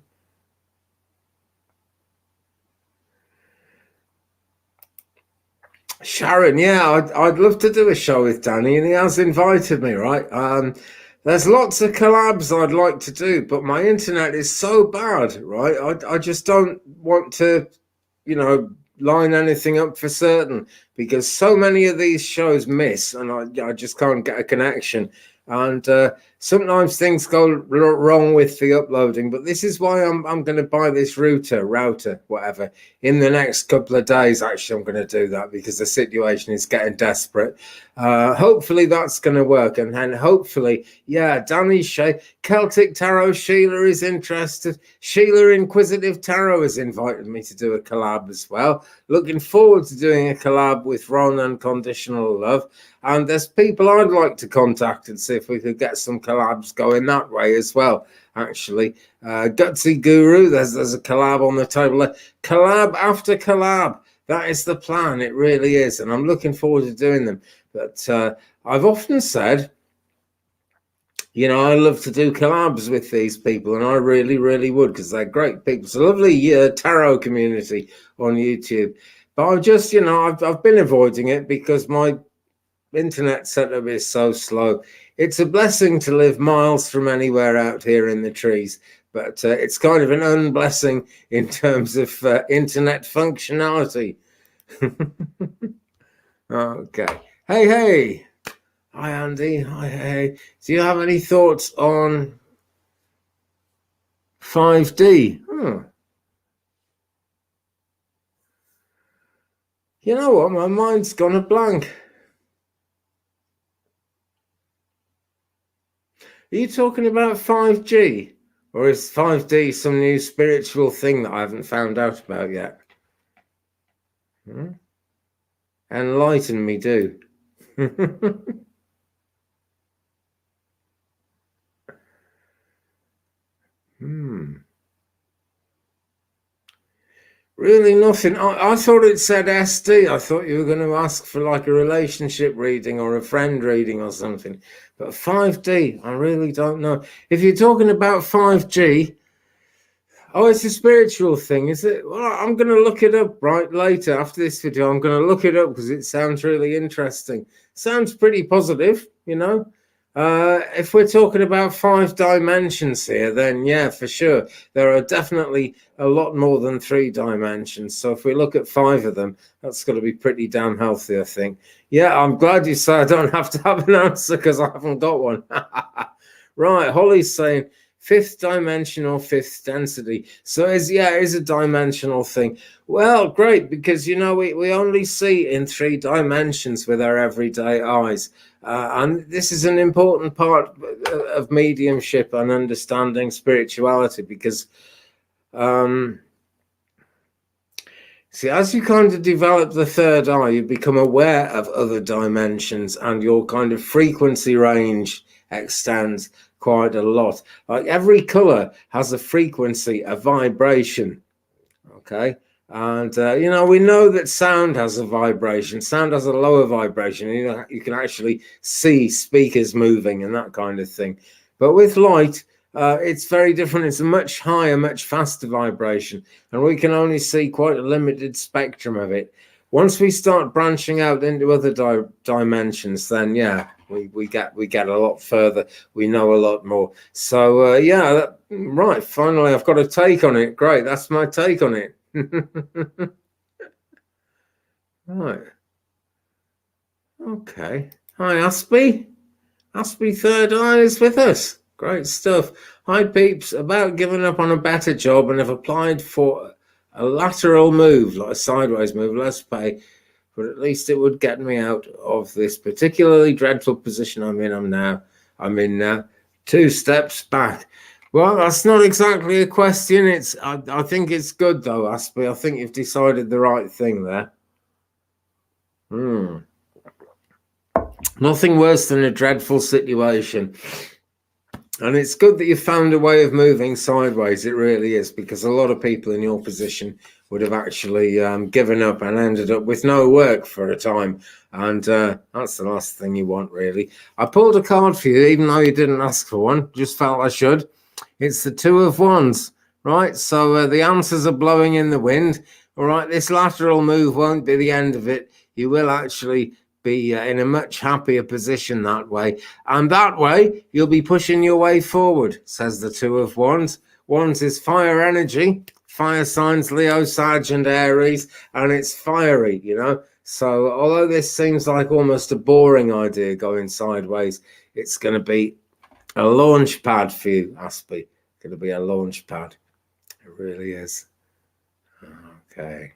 Sharon, yeah, I'd love to do a show with Danny, and he has invited me, right? There's lots of collabs I'd like to do, but my internet is so bad, right? I just don't want to, you know, line anything up for certain, because so many of these shows miss, and I just can't get a connection. And sometimes things go wrong with the uploading, but this is why I'm going to buy this router, whatever, in the next couple of days. Actually, I'm going to do that, because the situation is getting desperate. Hopefully that's going to work, and then hopefully, yeah, Danny Celtic Tarot Sheila is interested. Sheila Inquisitive Tarot has invited me to do a collab as well. Looking forward to doing a collab with Ron Unconditional Love. And there's people I'd like to contact and see if we could get some collabs going that way as well, actually. Gutsy Guru, there's a collab on the table. Collab after collab. That is the plan. It really is. And I'm looking forward to doing them. But I've often said, you know, I love to do collabs with these people, and I really, really would, because they're great people. It's a lovely tarot community on YouTube. But I've just, you know, I've been avoiding it because my internet setup is so slow. It's a blessing to live miles from anywhere out here in the trees, but it's kind of an unblessing in terms of internet functionality. Okay. Hey. Hi, Andy. Hi, hey. Do you have any thoughts on 5D? You know what? My mind's gone a blank. Are you talking about 5G? Or is 5D some new spiritual thing that I haven't found out about yet? Enlighten me, do. Really nothing. I thought it said SD. I thought you were going to ask for like a relationship reading or a friend reading or something. But 5D, I really don't know. If you're talking about 5G, oh, it's a spiritual thing, is it? Well, I'm going to look it up right later after this video. I'm going to look it up because it sounds really interesting. Sounds pretty positive, you know. If we're talking about 5 dimensions here, then yeah, for sure. There are definitely a lot more than 3 dimensions. So if we look at 5 of them, that's got to be pretty damn healthy, I think. Yeah, I'm glad you say I don't have to have an answer because I haven't got one. Right, Holly's saying 5th dimension or 5th density. So it is a dimensional thing. Well, great, because you know we only see in 3 dimensions with our everyday eyes. And this is an important part of mediumship and understanding spirituality because, see, as you kind of develop the 3rd eye, you become aware of other dimensions and your kind of frequency range extends quite a lot. Like every color has a frequency, a vibration, okay? And, you know, we know that sound has a vibration. Sound has a lower vibration. You can actually see speakers moving and that kind of thing. But with light, it's very different. It's a much higher, much faster vibration. And we can only see quite a limited spectrum of it. Once we start branching out into other dimensions, then, yeah, we get a lot further. We know a lot more. So, right, finally, I've got a take on it. Great, that's my take on it. Right. Okay. Hi, Aspie. Aspie 3rd Eye is with us. Great stuff. Hi, peeps. About giving up on a better job and have applied for a lateral move, like a sideways move, less pay, but at least it would get me out of this particularly dreadful position I'm in now. 2 steps back. Well, that's not exactly a question. I think it's good though, Aspie. I think you've decided the right thing there. Nothing worse than a dreadful situation. And it's good that you found a way of moving sideways. It really is, because a lot of people in your position would have actually given up and ended up with no work for a time. And that's the last thing you want, really. I pulled a card for you, even though you didn't ask for one. Just felt I should. It's the 2 of Wands, right? So the answers are blowing in the wind. All right, this lateral move won't be the end of it. You will actually be in a much happier position that way. And that way, you'll be pushing your way forward, says the 2 of Wands. Wands is fire energy, fire signs, Leo, Sag, and Aries, and it's fiery, you know. So although this seems like almost a boring idea going sideways, it's going to be a launch pad for you, Aspie. It's going to be a launch pad. It really is. Okay.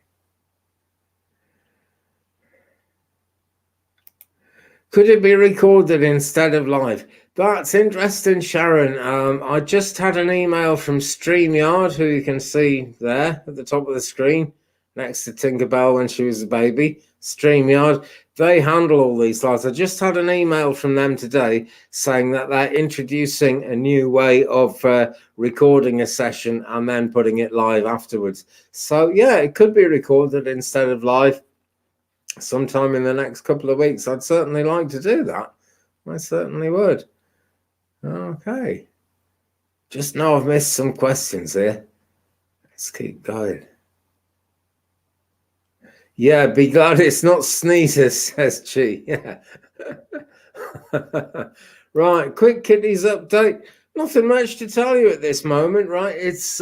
Could it be recorded instead of live? That's interesting, Sharon. I just had an email from StreamYard, who you can see there at the top of the screen, next to Tinkerbell when she was a baby. StreamYard, they handle all these lives. I just had an email from them today saying that they're introducing a new way of recording a session and then putting it live afterwards. So, yeah, it could be recorded instead of live sometime in the next couple of weeks. I'd certainly like to do that. I certainly would. Okay. Just know I've missed some questions here. Let's keep going. Yeah, be glad it's not sneezes, says Chi. Yeah. Right, quick kiddies update. Nothing much to tell you at this moment, right? It's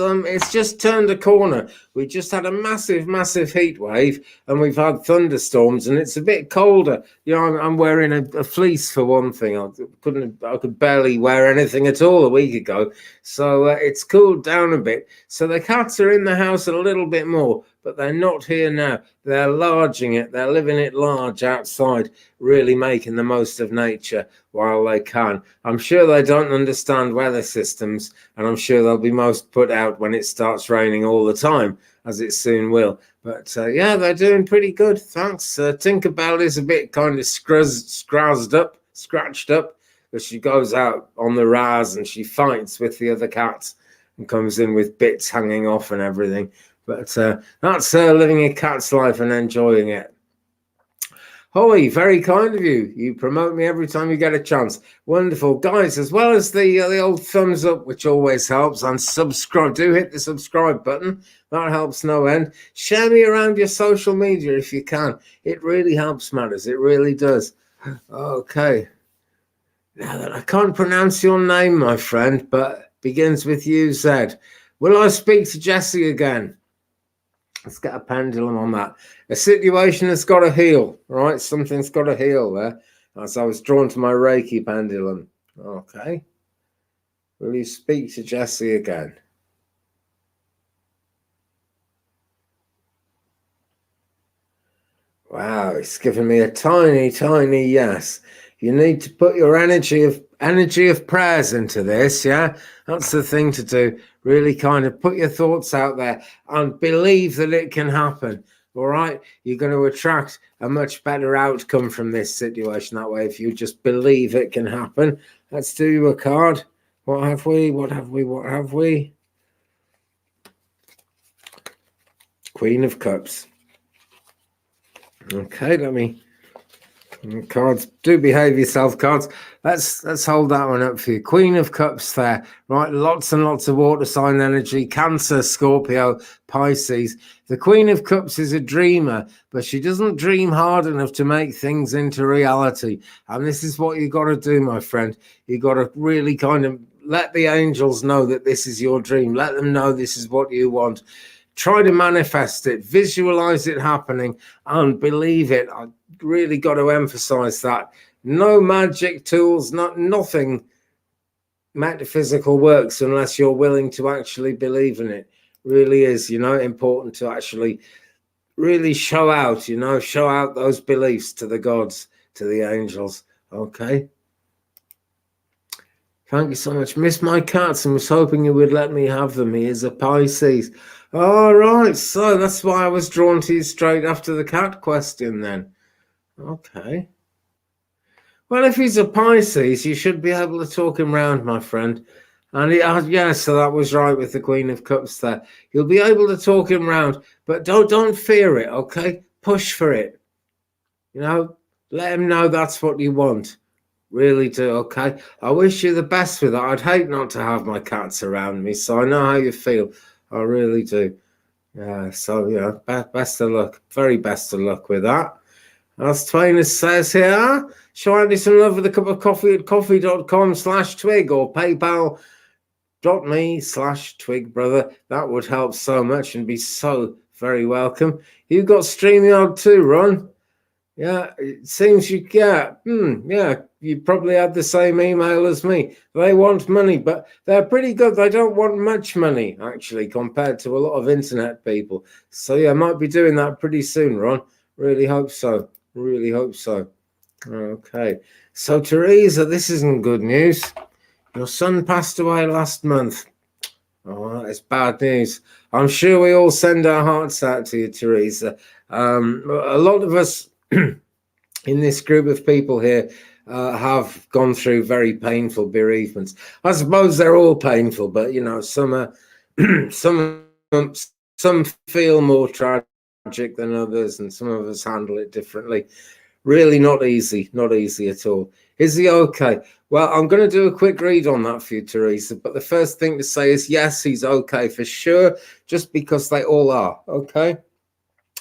just turned a corner. We just had a massive heat wave, and we've had thunderstorms, and it's a bit colder. You know, I'm wearing a fleece for one thing. I could barely wear anything at all a week ago, so it's cooled down a bit. So the cats are in the house a little bit more, but they're not here now. They're larging it. They're living it large outside, really making the most of nature while they can. I'm sure they don't understand weather systems, and I'm sure they'll be most put out when it starts raining all the time, as it soon will. But yeah, they're doing pretty good. Thanks. Tinkerbell is a bit kind of scratched up, but she goes out on the raz and she fights with the other cats and comes in with bits hanging off and everything. But that's living a cat's life and enjoying it. Holly, very kind of you. You promote me every time you get a chance. Wonderful. Guys, as well as the old thumbs up, which always helps, and subscribe. Do hit the subscribe button. That helps no end. Share me around your social media if you can. It really helps matters. It really does. Okay. Now that I can't pronounce your name, my friend, but begins with UZ. Will I speak to Jesse again? Let's get a pendulum on that. A situation has got to heal, right? Something's got to heal there. As I was drawn to my Reiki pendulum. Okay. Will you speak to Jesse again? Wow, it's given me a tiny yes. You need to put your energy of prayers into this, yeah? That's the thing to do. Really kind of put your thoughts out there and believe that it can happen. All right? You're going to attract a much better outcome from this situation that way if you just believe it can happen. Let's do you a card. What have we? Queen of Cups. Okay, let me... Cards, do behave yourself, cards. Let's hold that one up for you. Queen of Cups there, right? Lots and lots of water sign energy. Cancer, Scorpio, Pisces. The Queen of Cups is a dreamer, but she doesn't dream hard enough to make things into reality. And this is what you got to do, my friend. You got to really kind of let the angels know that this is your dream. Let them know this is what you want. Try to manifest it, visualize it happening, and believe it. I really got to emphasize that. No magic tools, nothing metaphysical works unless you're willing to actually believe in it. Really is, important to actually really show out those beliefs to the gods, to the angels. Okay. Thank you so much. Miss my cats and was hoping you would let me have them. He is a Pisces. All right, so that's why I was drawn to you straight after the cat question then. Okay. Well, if he's a Pisces, you should be able to talk him round, my friend. And yeah, so that was right with the Queen of Cups there. You'll be able to talk him round, but don't fear it, okay? Push for it. Let him know that's what you want. Really do, okay? I wish you the best with that. I'd hate not to have my cats around me, so I know how you feel. I really do. Yeah, so, best of luck. Very best of luck with that. As Twain says here, show Andy some love with a cup of coffee at coffee.com/twig or paypal.me/twig, brother. That would help so much and be so very welcome. You got StreamYard too, Ron? Yeah, it seems you get, you probably had the same email as me. They want money, but they're pretty good. They don't want much money, actually, compared to a lot of internet people. So, yeah, I might be doing that pretty soon, Ron. Really hope so. Really hope so. Okay. So, Teresa, this isn't good news. Your son passed away last month. Oh, it's bad news. I'm sure we all send our hearts out to you, Teresa. A lot of us in this group of people here have gone through very painful bereavements. I suppose they're all painful, but some are, some feel more tragic than others, and some of us handle it differently. Really not easy at all. Is he okay? Well, I'm going to do a quick read on that for you, Teresa, but the first thing to say is yes, he's okay for sure, just because they all are, okay?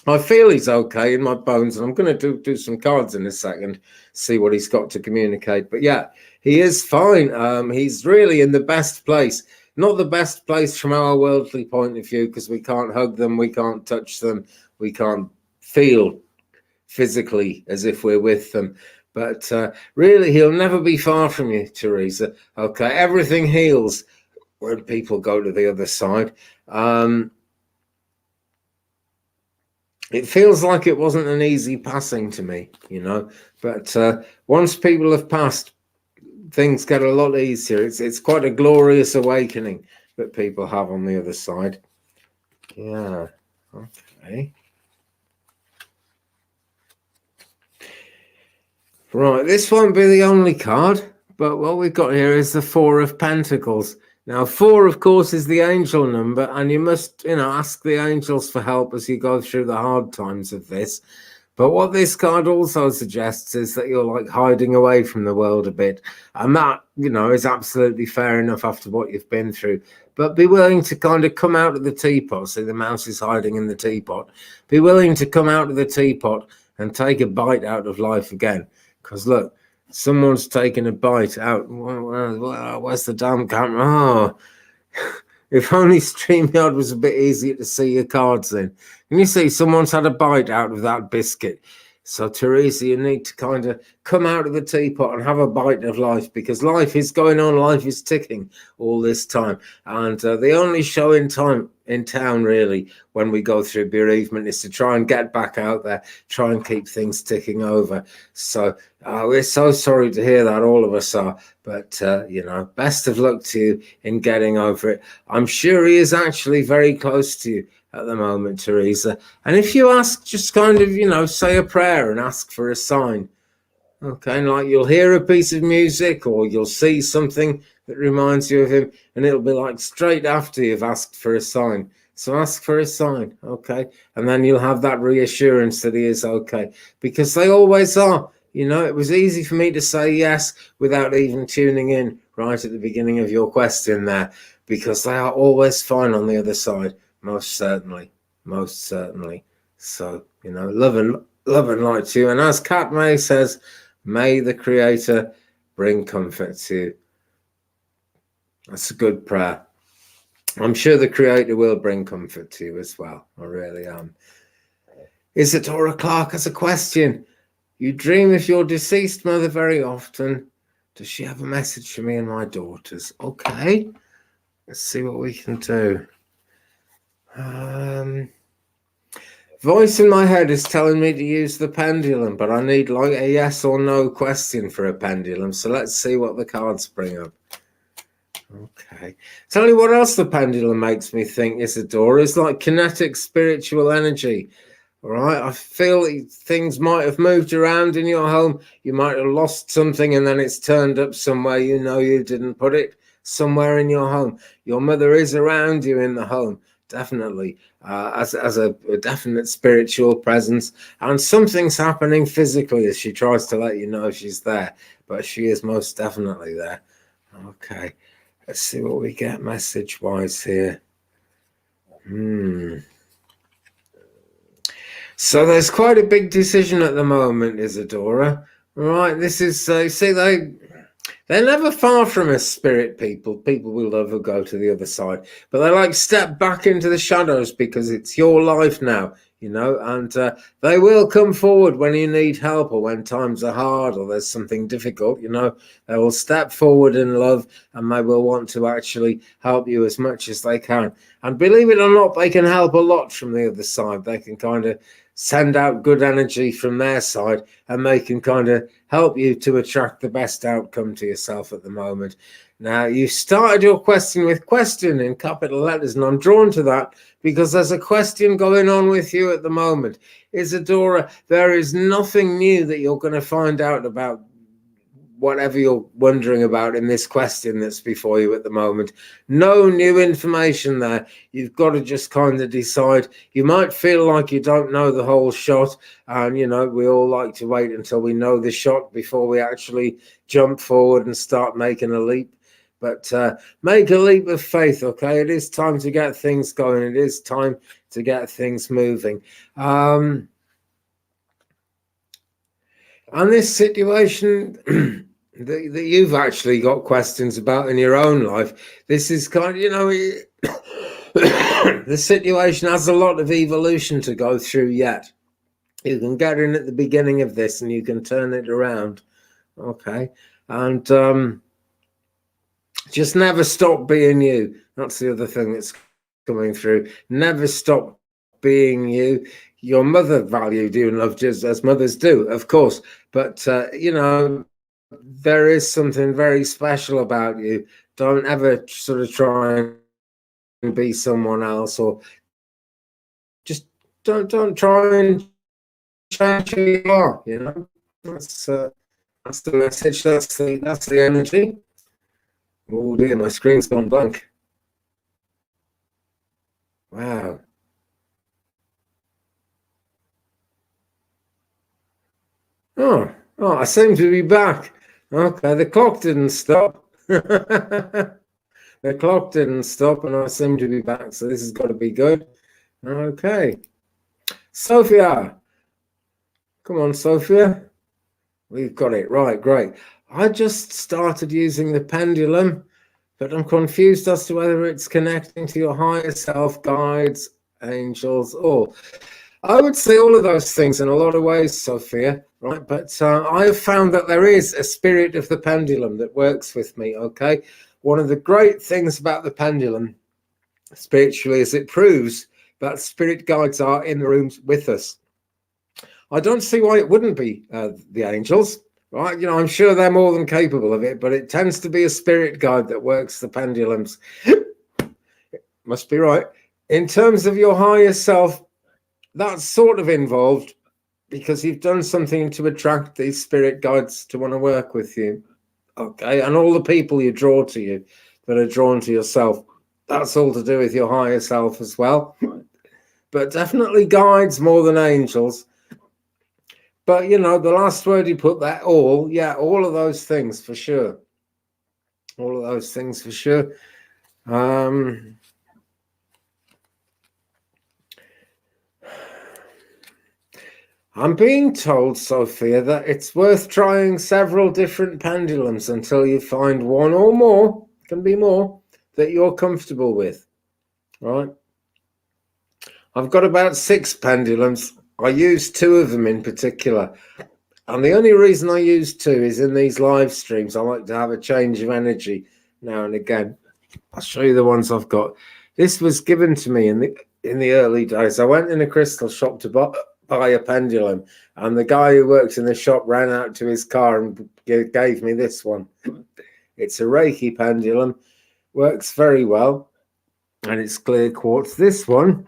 I feel he's okay in my bones, and I'm going to do some cards in a second, see what he's got to communicate. But yeah, he is fine. He's really in the best place. Not the best place from our worldly point of view, because we can't hug them, we can't touch them, we can't feel physically as if we're with them. But really, he'll never be far from you, Teresa. Okay, everything heals when people go to the other side. It feels like it wasn't an easy passing to me, but once people have passed, things get a lot easier. It's quite a glorious awakening that people have on the other side. Yeah, okay. Right, this won't be the only card, but what we've got here is the Four of Pentacles. Now, 4, of course, is the angel number, and you must, ask the angels for help as you go through the hard times of this. But what this card also suggests is that you're like hiding away from the world a bit. And that, is absolutely fair enough after what you've been through. But be willing to kind of come out of the teapot. See, the mouse is hiding in the teapot. Be willing to come out of the teapot and take a bite out of life again. Because look, someone's taken a bite out. Where's the damn camera? Oh, if only StreamYard was a bit easier to see your cards in. Can you see someone's had a bite out of that biscuit? So, Teresa, you need to kind of come out of the teapot and have a bite of life, because life is going on, life is ticking all this time. And the only show in town, really, when we go through bereavement is to try and get back out there, try and keep things ticking over. So we're so sorry to hear that, all of us are. But, best of luck to you in getting over it. I'm sure he is actually very close to you at the moment, Teresa. And if you ask, just kind of, say a prayer and ask for a sign. Okay, and like you'll hear a piece of music or you'll see something that reminds you of him, and it'll be like straight after you've asked for a sign. So ask for a sign, okay? And then you'll have that reassurance that he is okay, because they always are. It was easy for me to say yes without even tuning in right at the beginning of your question there, because they are always fine on the other side. Most certainly. So, love and light to you. And as Kat May says, may the Creator bring comfort to you. That's a good prayer. I'm sure the Creator will bring comfort to you as well. I really am. Isadora Clark has a question. You dream of your deceased mother very often. Does she have a message for me and my daughters? Okay. Let's see what we can do. Voice in my head is telling me to use the pendulum, but I need like a yes or no question for a pendulum. So let's see what the cards bring up. Okay. Tell you what else the pendulum makes me think, Isadora, is like kinetic spiritual energy. All right. I feel things might have moved around in your home. You might have lost something and then it's turned up somewhere you didn't put it, somewhere in your home. Your mother is around you in the home. Definitely, as a definite spiritual presence, and something's happening physically as she tries to let you know she's there, but she is most definitely there. Okay, let's see what we get message-wise here. So there's quite a big decision at the moment, Isadora. Right, this is, see, they're never far from us, spirit people. People will never go to the other side. But they like step back into the shadows because it's your life now, and they will come forward when you need help or when times are hard or there's something difficult, They will step forward in love and they will want to actually help you as much as they can. And believe it or not, they can help a lot from the other side. They can kind of send out good energy from their side, and they can kind of help you to attract the best outcome to yourself at the moment. Now, you started your question with question in capital letters, and I'm drawn to that because there's a question going on with you at the moment. Isadora, there is nothing new that you're going to find out about whatever you're wondering about in this question that's before you at the moment. No new information there. You've got to just kind of decide. You might feel like you don't know the whole shot, and we all like to wait until we know the shot before we actually jump forward and start making a leap. But make a leap of faith, okay? It is time to get things going. It is time to get things moving. And this situation that you've actually got questions about in your own life, this is kind of, the situation has a lot of evolution to go through yet. You can get in at the beginning of this and you can turn it around, okay? And just never stop being you. That's the other thing that's coming through. Never stop being you. Your mother valued you and loved you as mothers do, of course. But, there is something very special about you. Don't ever sort of try and be someone else, or just don't try and change who you are. That's the message. That's the energy. Oh dear, my screen's gone blank. Wow. Oh, I seem to be back. Okay, the clock didn't stop. The clock didn't stop, and I seem to be back, so this has got to be good. Okay. Sophia. Come on, Sophia. We've got it. Right, great. I just started using the pendulum, but I'm confused as to whether it's connecting to your higher self, guides, angels, or... I would say all of those things in a lot of ways, Sophia, right? But I have found that there is a spirit of the pendulum that works with me, okay? One of the great things about the pendulum, spiritually, is it proves that spirit guides are in the rooms with us. I don't see why it wouldn't be the angels, right? I'm sure they're more than capable of it, but it tends to be a spirit guide that works the pendulums. Must be right. In terms of your higher self, that's sort of involved because you've done something to attract these spirit guides to want to work with you. Okay, and all the people you draw to you that are drawn to yourself, that's all to do with your higher self as well. But definitely guides more than angels. But, the last word you put, that all of those things for sure. All of those things for sure. I'm being told, Sophia, that it's worth trying several different pendulums until you find one or more, can be more, that you're comfortable with, right? I've got about 6 pendulums. I use 2 of them in particular. And the only reason I use 2 is in these live streams. I like to have a change of energy now and again. I'll show you the ones I've got. This was given to me in the early days. I went in a crystal shop to buy a pendulum, and the guy who works in the shop ran out to his car and gave me this one. It's a Reiki pendulum, works very well, and it's clear quartz. This one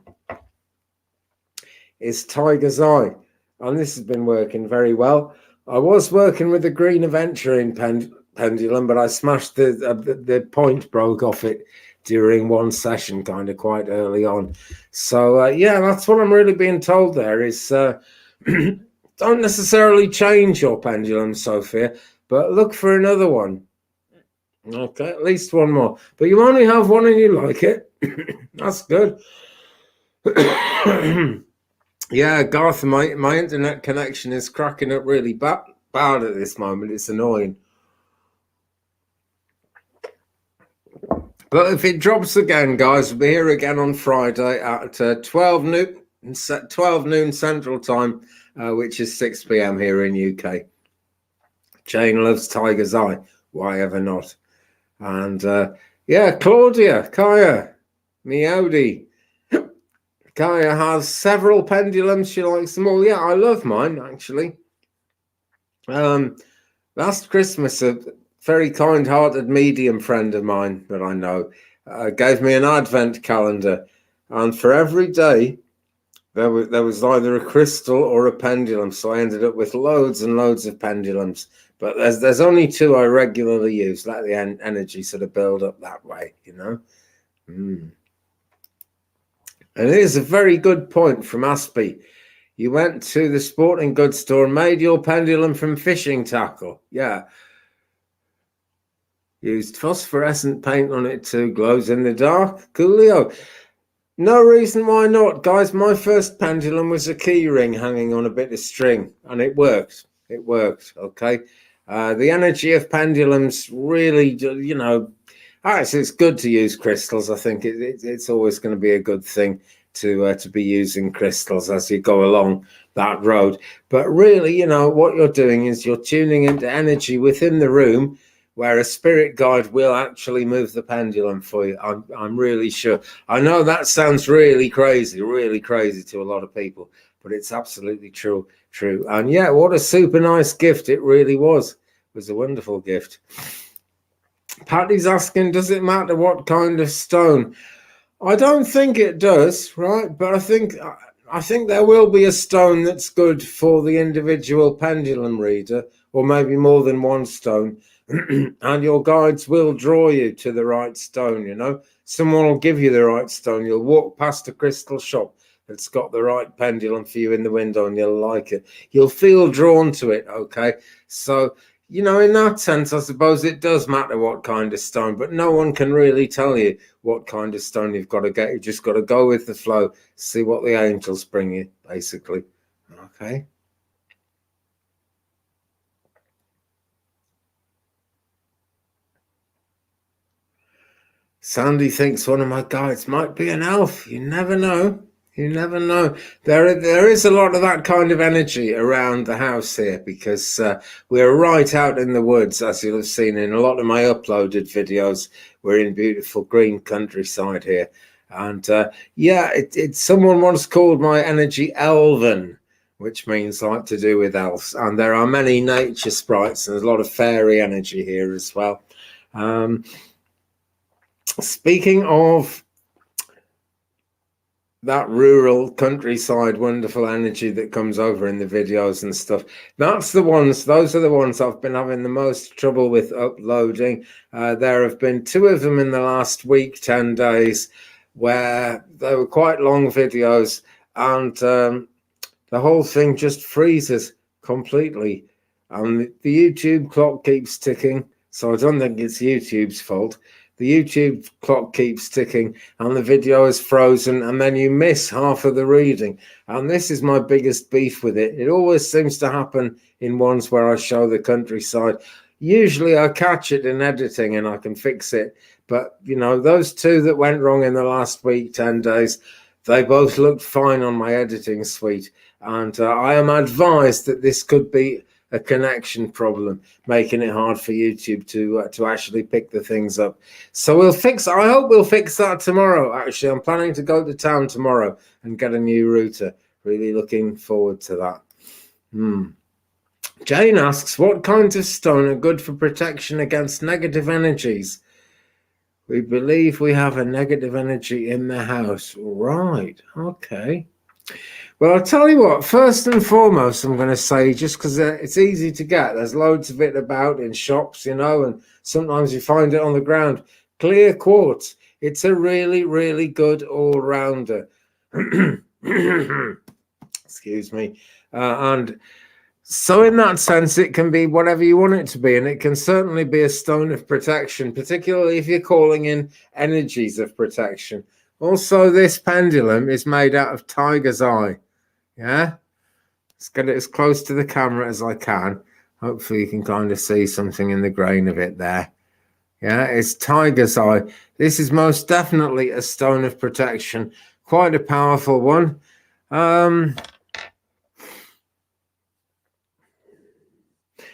is Tiger's Eye, and this has been working very well. I was working with the Green Aventurine pendulum, but I smashed the point, broke off it during one session, kind of quite early on. So that's what I'm really being told there is don't necessarily change your pendulum, Sophia, but look for another one. Okay, at least one more. But you only have one and you like it. That's good. Yeah, Garth, my internet connection is cracking up really bad at this moment. It's annoying. But if it drops again, guys, we'll be here again on Friday at 12 noon Central Time, which is 6 p.m. here in UK. Jane loves Tiger's Eye. Why ever not? And Claudia, Kaya, Meowdy. Kaya has several pendulums. She likes them all. Yeah, I love mine, actually. Last Christmas, a very kind-hearted medium friend of mine that I know gave me an advent calendar, and for every day there was either a crystal or a pendulum, so I ended up with loads and loads of pendulums. But there's only 2 I regularly use. Let the energy sort of build up that way, And it is a very good point from Aspie. You went to the sporting goods store and made your pendulum from fishing tackle. Yeah. Used phosphorescent paint on it too. Glows in the dark. Coolio. No reason why not, guys. My first pendulum was a key ring hanging on a bit of string, and it worked. It worked. Okay. The energy of pendulums really, it's good to use crystals. I think it's always going to be a good thing to be using crystals as you go along that road. But really, what you're doing is you're tuning into energy within the room, where a spirit guide will actually move the pendulum for you. I'm really sure. I know that sounds really crazy to a lot of people, but it's absolutely true. And yeah, what a super nice gift it really was. It was a wonderful gift. Patty's asking, does it matter what kind of stone? I don't think it does, right? But I think there will be a stone that's good for the individual pendulum reader, or maybe more than one stone. And your guides will draw you to the right stone. Someone will give you the right stone. You'll walk past a crystal shop that's got the right pendulum for you in the window, and you'll like it. You'll feel drawn to it. Okay, so in that sense, I suppose it does matter what kind of stone, but no one can really tell you what kind of stone you've got to get. You just got to go with the flow, see what the angels bring you, basically. Okay. Sandy thinks one of my guides might be an elf. You never know. You never know. There is a lot of that kind of energy around the house here, because we're right out in the woods, as you'll have seen in a lot of my uploaded videos. We're in beautiful green countryside here. And it's someone once called my energy elven, which means like to do with elves. And there are many nature sprites, and there's a lot of fairy energy here as well. Speaking of that rural countryside wonderful energy that comes over in the videos and stuff, those are the ones I've been having the most trouble with uploading. There have been 2 of them in the last week, 10 days, where they were quite long videos, and the whole thing just freezes completely, and the YouTube clock keeps ticking. So I don't think it's YouTube's fault. The YouTube clock keeps ticking and the video is frozen, and then you miss half of the reading. And this is my biggest beef with it. It always seems to happen in ones where I show the countryside. Usually I catch it in editing and I can fix it. But, those 2 that went wrong in the last week, 10 days, they both looked fine on my editing suite. And I am advised that this could be a connection problem, making it hard for YouTube to actually pick the things up. So I hope we'll fix that tomorrow. Actually, I'm planning to go to town tomorrow and get a new router. Really looking forward to that. Jane asks, what kinds of stone are good for protection against negative energies? We believe we have a negative energy in the house. Right, okay. Well, I'll tell you what, first and foremost, I'm going to say, just because it's easy to get, there's loads of it about in shops, and sometimes you find it on the ground. Clear quartz. It's a really, really good all-rounder. Excuse me. And so in that sense, it can be whatever you want it to be, and it can certainly be a stone of protection, particularly if you're calling in energies of protection. Also, this pendulum is made out of tiger's eye. Yeah, let's get it as close to the camera as I can. Hopefully you can kind of see something in the grain of it there. Yeah, it's tiger's eye. This is most definitely a stone of protection. Quite a powerful one.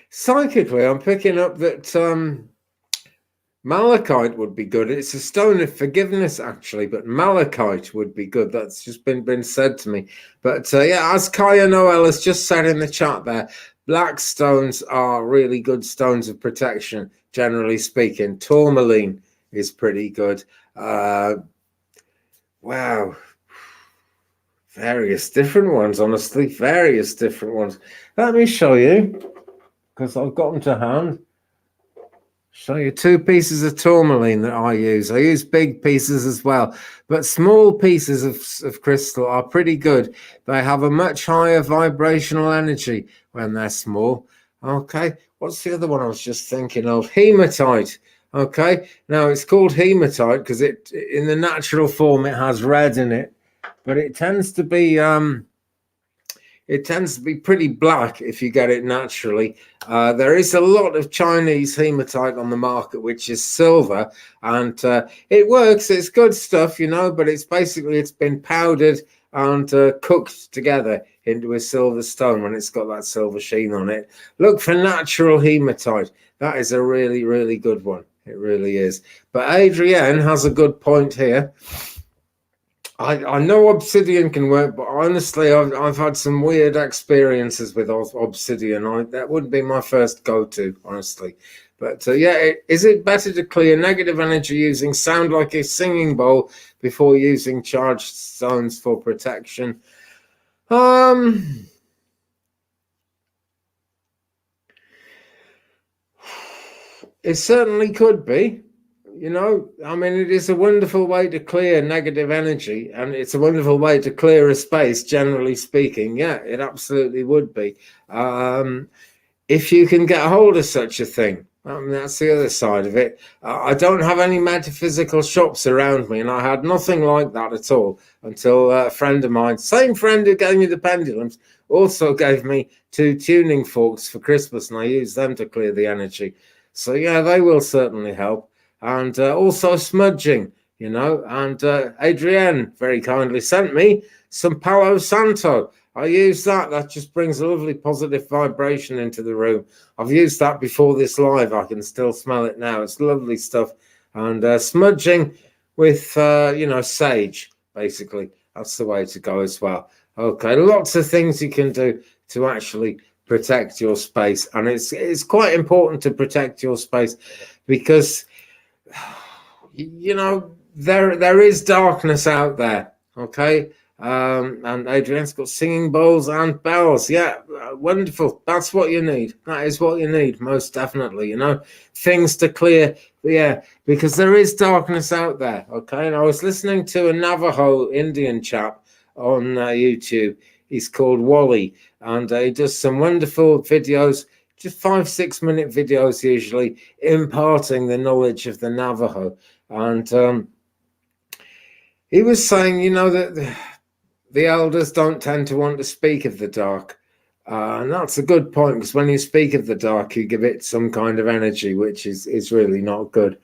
Psychically, I'm picking up that malachite would be good. It's a stone of forgiveness, actually, but malachite would be good. That's just been said to me. But as Kaya Noel has just said in the chat there, black stones are really good stones of protection, generally speaking. Tourmaline is pretty good. Wow. Various different ones, honestly. Various different ones. Let me show you, because I've got them to hand. Show you 2 pieces of tourmaline that I use. I use big pieces as well, but small pieces of crystal are pretty good. They have a much higher vibrational energy when they're small. Okay, what's the other one I was just thinking of? Hematite. Okay, now it's called hematite because it, in the natural form, it has red in it, but it tends to be pretty black if you get it naturally. There is a lot of Chinese hematite on the market, which is silver, and it works. It's good stuff, but it's been powdered and cooked together into a silver stone when it's got that silver sheen on it. Look for natural hematite. That is a really, really good one. It really is. But Adrienne has a good point here. I know obsidian can work, but honestly, I've had some weird experiences with obsidian. That wouldn't be my first go-to, honestly. But is it better to clear negative energy using sound like a singing bowl before using charged stones for protection? It certainly could be. It is a wonderful way to clear negative energy, and it's a wonderful way to clear a space, generally speaking. Yeah, it absolutely would be. If you can get a hold of such a thing. That's the other side of it. I don't have any metaphysical shops around me, and I had nothing like that at all until a friend of mine, same friend who gave me the pendulums, also gave me 2 tuning forks for Christmas, and I used them to clear the energy. So, yeah, they will certainly help. And also smudging, and Adrienne very kindly sent me some Palo Santo. I use that. That just brings a lovely positive vibration into the room. I've used that before this live. I can still smell it now. It's lovely stuff. And smudging with, sage, basically. That's the way to go as well. Okay, lots of things you can do to actually protect your space. And it's quite important to protect your space because, there is darkness out there. Okay. And Adrienne's got singing bowls and bells. Yeah, wonderful. That's what you need. That is what you need, most definitely. Things to clear. Yeah, because there is darkness out there. Okay, and I was listening to a Navajo Indian chap on YouTube. He's called Wally, and he does some wonderful videos, just 5-6 minute videos usually, imparting the knowledge of the Navajo. And he was saying, that the elders don't tend to want to speak of the dark. And that's a good point, because when you speak of the dark, you give it some kind of energy, which is really not good.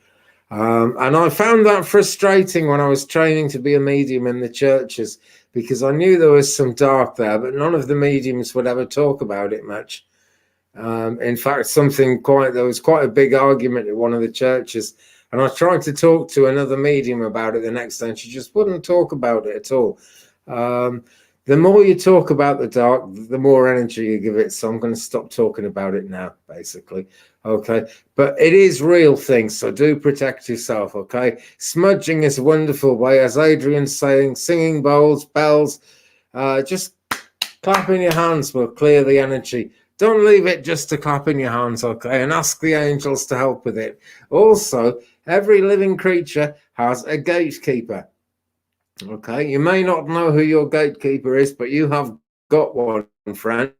And I found that frustrating when I was training to be a medium in the churches, because I knew there was some dark there, but none of the mediums would ever talk about it much. In fact, there was quite a big argument at one of the churches, and I tried to talk to another medium about it the next day, and she just wouldn't talk about it at all. The more you talk about the dark, the more energy you give it. So I'm going to stop talking about it now, basically. Okay. But it is real things. So do protect yourself. Okay. Smudging is a wonderful way. As Adrienne's saying, singing bowls, bells, just clapping your hands will clear the energy. Don't leave it just to clap in your hands. Okay. And ask the angels to help with it. Also, every living creature has a gatekeeper. Okay, you may not know who your gatekeeper is, but you have got one, friend.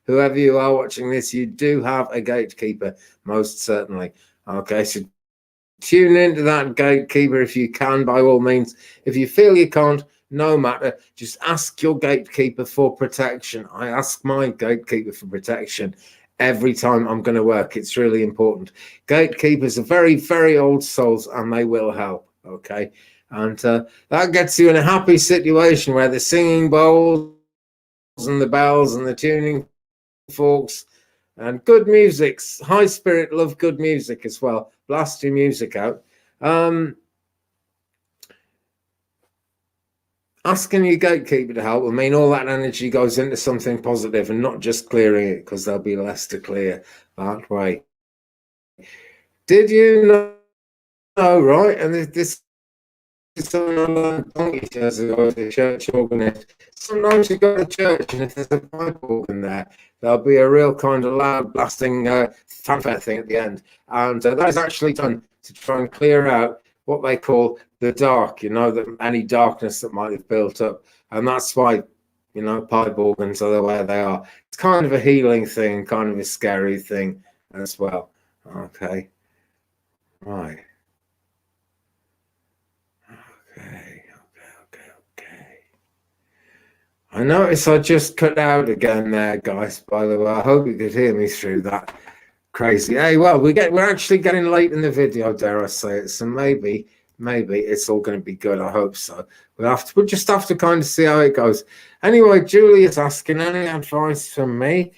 Whoever you are watching this, you do have a gatekeeper, most certainly. Okay, so tune into that gatekeeper if you can, by all means. If you feel you can't, no matter, just ask your gatekeeper for protection. I ask my gatekeeper for protection every time I'm going to work. It's really important. Gatekeepers are very, very old souls, and they will help. Okay. And that gets you in a happy situation where the singing bowls and the bells and the tuning forks and good music, high spirit, love good music as well. Blast your music out. Asking your gatekeeper to help will mean all that energy goes into something positive and not just clearing it, because there'll be less to clear that way. Did you know, right? And this something I learned donkey years ago as a church organist. Sometimes you go to church and if there's a pipe organ there, there'll be a real kind of loud blasting fanfare thing at the end. And that is actually done to try and clear out what they call the dark, any darkness that might have built up. And that's why, pipe organs are the way they are. It's kind of a healing thing, kind of a scary thing as well. Okay. Right. Okay. I notice I just cut out again there, guys, by the way. I hope you could hear me through that. Crazy. Hey, well, we're actually getting late in the video, dare I say it. So maybe it's all going to be good. I hope so. We'll just have to kind of see how it goes. Anyway, Julie is asking any advice from me.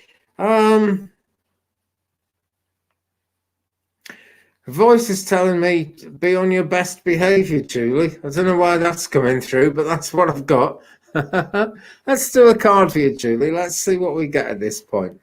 Voice is telling me be on your best behavior, Julie. I don't know why that's coming through, but that's what I've got. Let's do a card for you, Julie. Let's see what we get at this point.